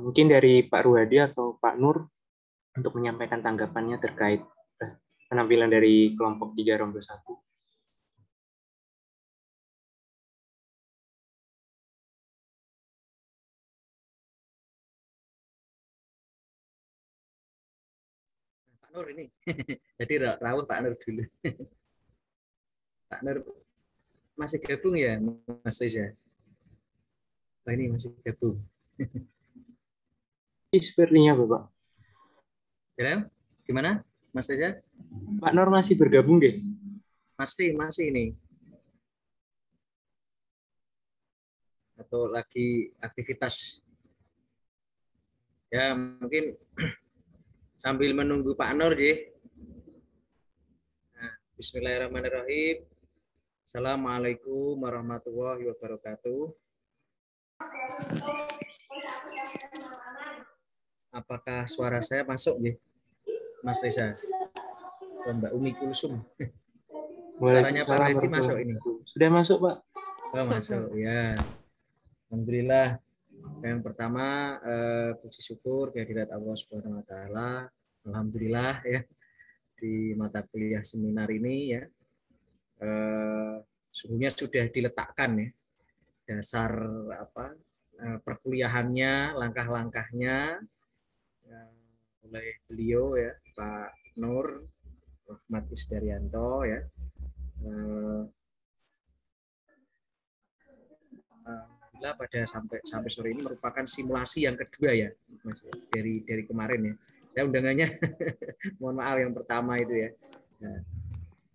mungkin dari Pak Ruhadi atau Pak Nur untuk menyampaikan tanggapannya terkait penampilan dari kelompok 3 rombel 1. Pak Nur ini. Jadi rawuh Pak Nur dulu. Pak Nur masih gabung ya, Mas Reza? Oh, ini masih gabung. Sepertinya Bapak. Ya, gimana, Mas Reza? Pak Nur masih bergabung deh. Masih ini. Atau lagi aktivitas? Ya, mungkin sambil menunggu Pak Nur, Ji. Nah, bismillahirrahmanirrahim. Assalamualaikum warahmatullahi wabarakatuh. Apakah suara saya masuk, Ji? Mas Reza? Mbak Umi Kulsum. Suaranya Pak Redi masuk ini. Sudah masuk, Pak. Oh, masuk, ya. Alhamdulillah. Yang pertama, puji syukur kehadirat Allah Subhanahu wa taala. Alhamdulillah ya, di mata kuliah seminar ini ya. Sungguhnya sudah diletakkan ya dasar perkuliahannya, langkah-langkahnya oleh beliau ya, Pak Nur Rahmat Isdaryanto ya. Alhamdulillah pada sampai sore ini merupakan simulasi yang kedua ya, Mas, dari kemarin ya. Saya undangannya mohon maaf yang pertama itu ya.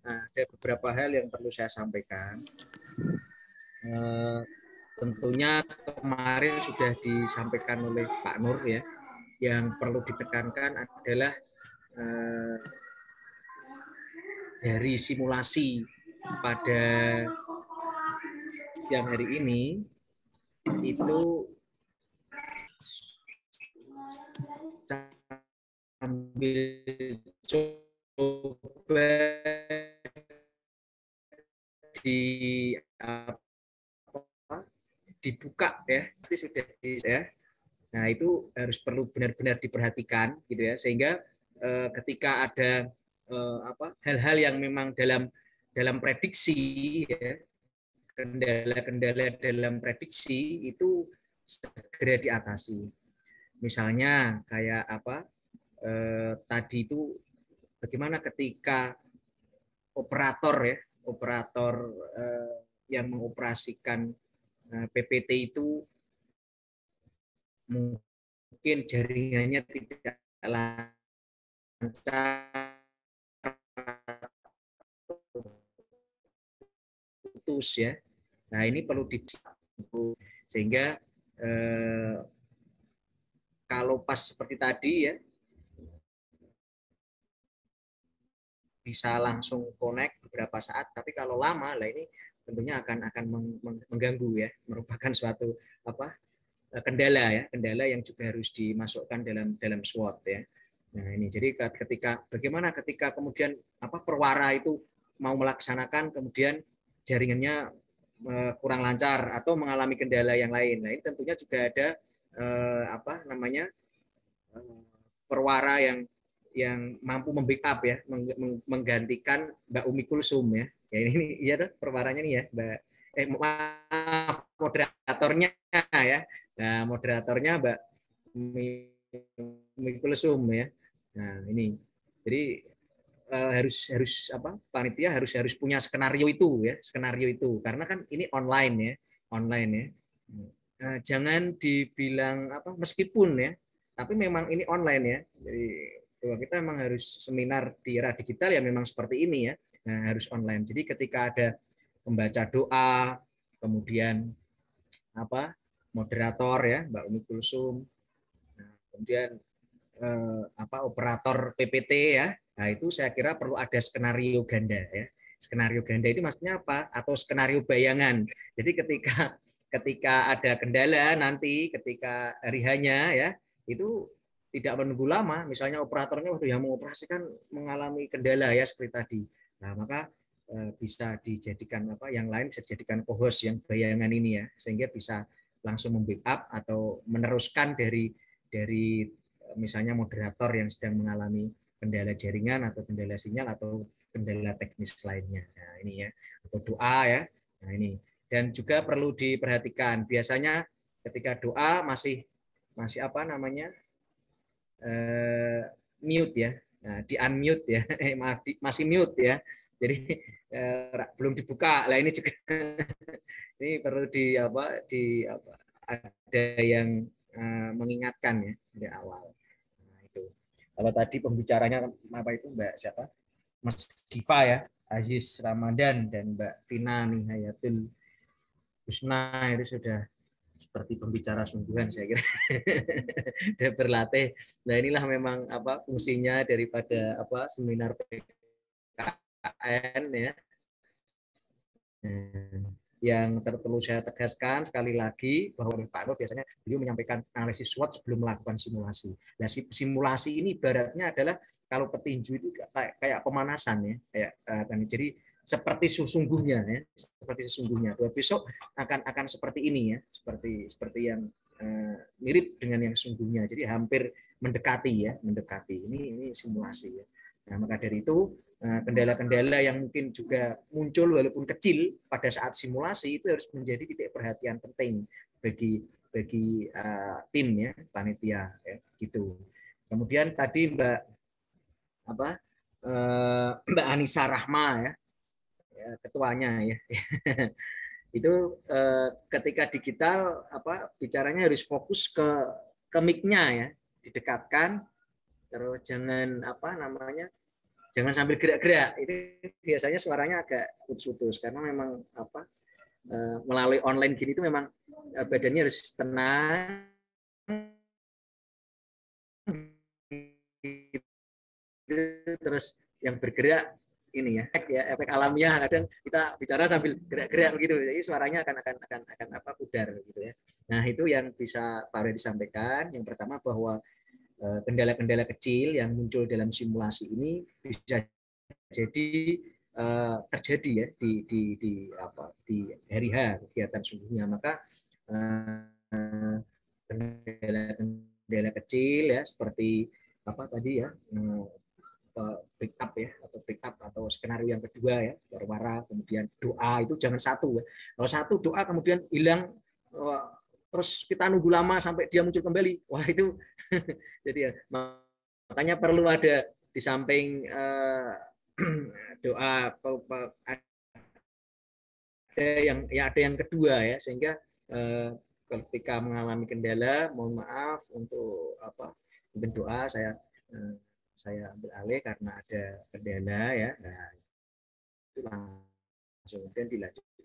Nah, ada beberapa hal yang perlu saya sampaikan. Tentunya kemarin sudah disampaikan oleh Pak Nur ya. Yang perlu ditekankan adalah dari simulasi pada siang hari ini itu sambil coba dibuka ya, pasti sudah ya. Nah, itu harus perlu benar-benar diperhatikan gitu ya, sehingga ketika ada hal-hal yang memang dalam prediksi ya, kendala-kendala dalam prediksi itu segera diatasi. Misalnya kayak tadi itu bagaimana ketika operator yang mengoperasikan PPT itu mungkin jaringannya tidak lancar, putus ya. Nah, ini perlu sehingga kalau pas seperti tadi ya bisa langsung connect beberapa saat, tapi kalau lama lah ini tentunya akan mengganggu ya, merupakan suatu kendala yang juga harus dimasukkan dalam SWOT ya. Nah, ini jadi bagaimana ketika kemudian perwara itu mau melaksanakan kemudian jaringannya kurang lancar atau mengalami kendala yang lain. Nah, ini tentunya juga ada perwara yang mampu membackup ya, menggantikan Mbak Umi Kulsum ya. Ya ini iya tuh perwaranya nih ya, Mbak moderatornya ya. Nah, moderatornya Mbak Umi Kulsum ya. Nah, ini. Jadi harus panitia harus punya skenario itu karena kan ini online ya jangan dibilang meskipun ya tapi memang ini online ya, jadi kita memang harus seminar di era digital ya memang seperti ini ya, nah harus online. Jadi ketika ada pembaca doa kemudian moderator ya Mbak Umi Kulsum, nah, kemudian operator PPT ya. Nah, itu saya kira perlu ada skenario ganda ya. Skenario ganda itu maksudnya apa? Atau skenario bayangan. Jadi ketika ada kendala nanti ketika hari hanya ya, itu tidak menunggu lama. Misalnya operatornya yang mengoperasikan mengalami kendala ya seperti tadi. Nah, maka bisa dijadikan yang lain bisa dijadikan co-host yang bayangan ini ya, sehingga bisa langsung membackup atau meneruskan dari misalnya moderator yang sedang mengalami kendala jaringan atau kendala sinyal atau kendala teknis lainnya. Nah, ini ya, atau doa ya. Nah, ini. Dan juga perlu diperhatikan, biasanya ketika doa masih mute ya. Nah, di unmute ya. Maaf, masih mute ya. Jadi belum dibuka. Lah ini juga ini perlu ada yang mengingatkan ya dari awal. Nah, itu. Kalau tadi pembicaranya itu Mbak siapa? Mas Giva ya, Aziz Ramadan dan Mbak Vina Nihayatul Husna itu sudah seperti pembicara sungguhan saya kira. Sudah berlatih. Nah, inilah memang fungsinya daripada seminar PKN ya. Yang perlu saya tegaskan sekali lagi bahwa Pak Nur biasanya beliau menyampaikan analisis SWOT sebelum melakukan simulasi. Nah, simulasi ini ibaratnya adalah kalau petinju itu kayak pemanasan ya, jadi seperti sesungguhnya ya, seperti sesungguhnya. Besok akan seperti ini ya, seperti yang mirip dengan yang sesungguhnya. Jadi hampir mendekati. Ini simulasi ya. Nah, maka dari itu kendala-kendala yang mungkin juga muncul walaupun kecil pada saat simulasi itu harus menjadi titik perhatian penting bagi tim ya, panitia ya, gitu. Kemudian tadi Mbak Anissa Rahma ya, ketuanya ya. Itu ketika digital bicaranya harus fokus ke mic-nya ya, didekatkan, terus jangan jangan sambil gerak-gerak. Itu biasanya suaranya agak putus-putus karena memang melalui online gini itu memang badannya harus tenang, terus yang bergerak ini ya, efek alamiah. Kadang kita bicara sambil gerak-gerak begitu, jadi suaranya akan pudar gitu ya. Nah, itu yang bisa Pak Redi sampaikan. Yang pertama bahwa kendala-kendala kecil yang muncul dalam simulasi ini bisa jadi terjadi ya di hari H kegiatan sungguhnya. Maka kendala kecil ya seperti tadi ya, pick up atau skenario yang kedua ya, suara, kemudian doa itu jangan satu ya. Kalau satu doa kemudian hilang, terus kita nunggu lama sampai dia muncul kembali, wah itu jadi ya, makanya perlu ada di samping doa ada yang kedua ya, sehingga ketika mengalami kendala, mohon maaf untuk berdoa saya ambil alih karena ada kendala ya. Nah, itu langsung kemudian dilanjutkan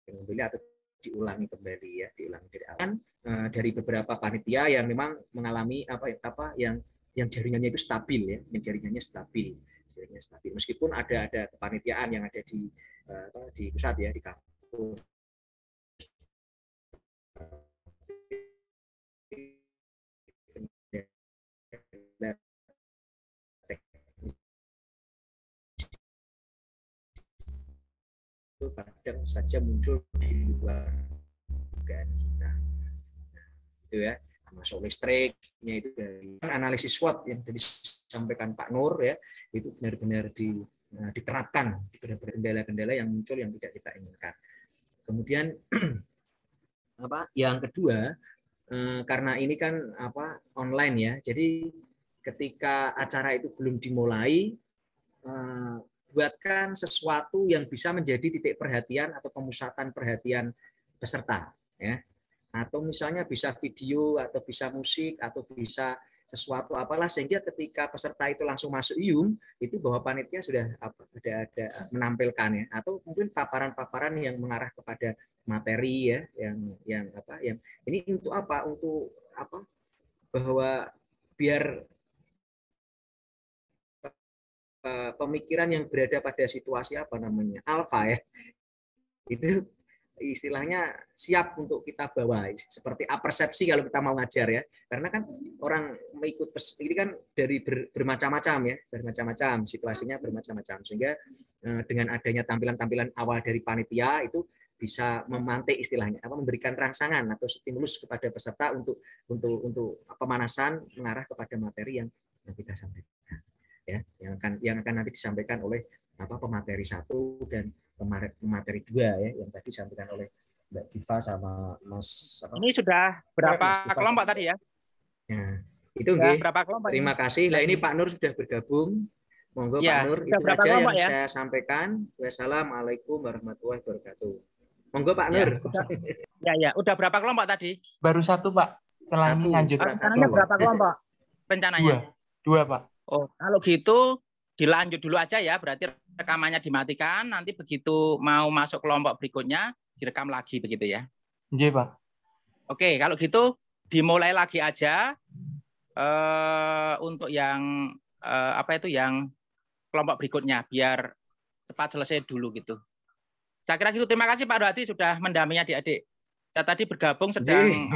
kembali atau diulangi kembali ya, diulangi dari awal. Dari beberapa panitia yang memang mengalami yang jaringannya itu stabil ya, yang jaringannya stabil. Meskipun ada kepanitiaan yang ada di pusat ya, di kampus. Itu kadang saja muncul di luar dugaan kita. Itu ya, masuk listriknya itu dari analisis SWOT yang tadi disampaikan Pak Nur ya, itu benar-benar diterapkan di kendala-kendala yang muncul yang tidak kita inginkan. Kemudian yang kedua, karena ini kan online ya, jadi ketika acara itu belum dimulai, buatkan sesuatu yang bisa menjadi titik perhatian atau pemusatan perhatian peserta ya, atau misalnya bisa video atau bisa musik atau bisa sesuatu apalah, sehingga ketika peserta itu langsung masuk Zoom itu bahwa panitia sudah ada menampilkan ya, atau mungkin paparan-paparan yang mengarah kepada materi ya, yang ini untuk bahwa biar pemikiran yang berada pada situasi alfa ya, istilahnya siap untuk kita bawa seperti apersepsi kalau kita mau ngajar ya, karena kan orang mengikut ini kan dari bermacam-macam ya, bermacam-macam situasinya, bermacam-macam, sehingga dengan adanya tampilan-tampilan awal dari panitia itu bisa memantik istilahnya, memberikan rangsangan atau stimulus kepada peserta untuk pemanasan mengarah kepada materi yang kita sampaikan ya, yang akan nanti disampaikan oleh pemateri 1 dan pemateri 2 ya, yang tadi disampaikan oleh Mbak Diva sama Mas. Ini sudah berapa kelompok tadi ya? Nah, itu nggih. Berapa kelompok? Terima kasih. Lah ini Pak Nur sudah bergabung. Monggo ya, Pak Nur, itu saja yang saya sampaikan. Wassalamualaikum warahmatullahi wabarakatuh. Monggo Pak Nur. Ya, udah berapa kelompok tadi? Baru 1 Pak. Setelah ini lanjut. Rencananya berapa kelompok? Rencananya? 2 Pak. Oh, kalau gitu dilanjut dulu aja ya, berarti rekamannya dimatikan, nanti begitu mau masuk kelompok berikutnya direkam lagi begitu ya. Iya, Pak. Oke, kalau gitu dimulai lagi aja untuk yang yang kelompok berikutnya biar cepat selesai dulu gitu. Saya kira gitu. Terima kasih Pak Rohadi sudah mendampingi adik-adik. Saya tadi bergabung sedang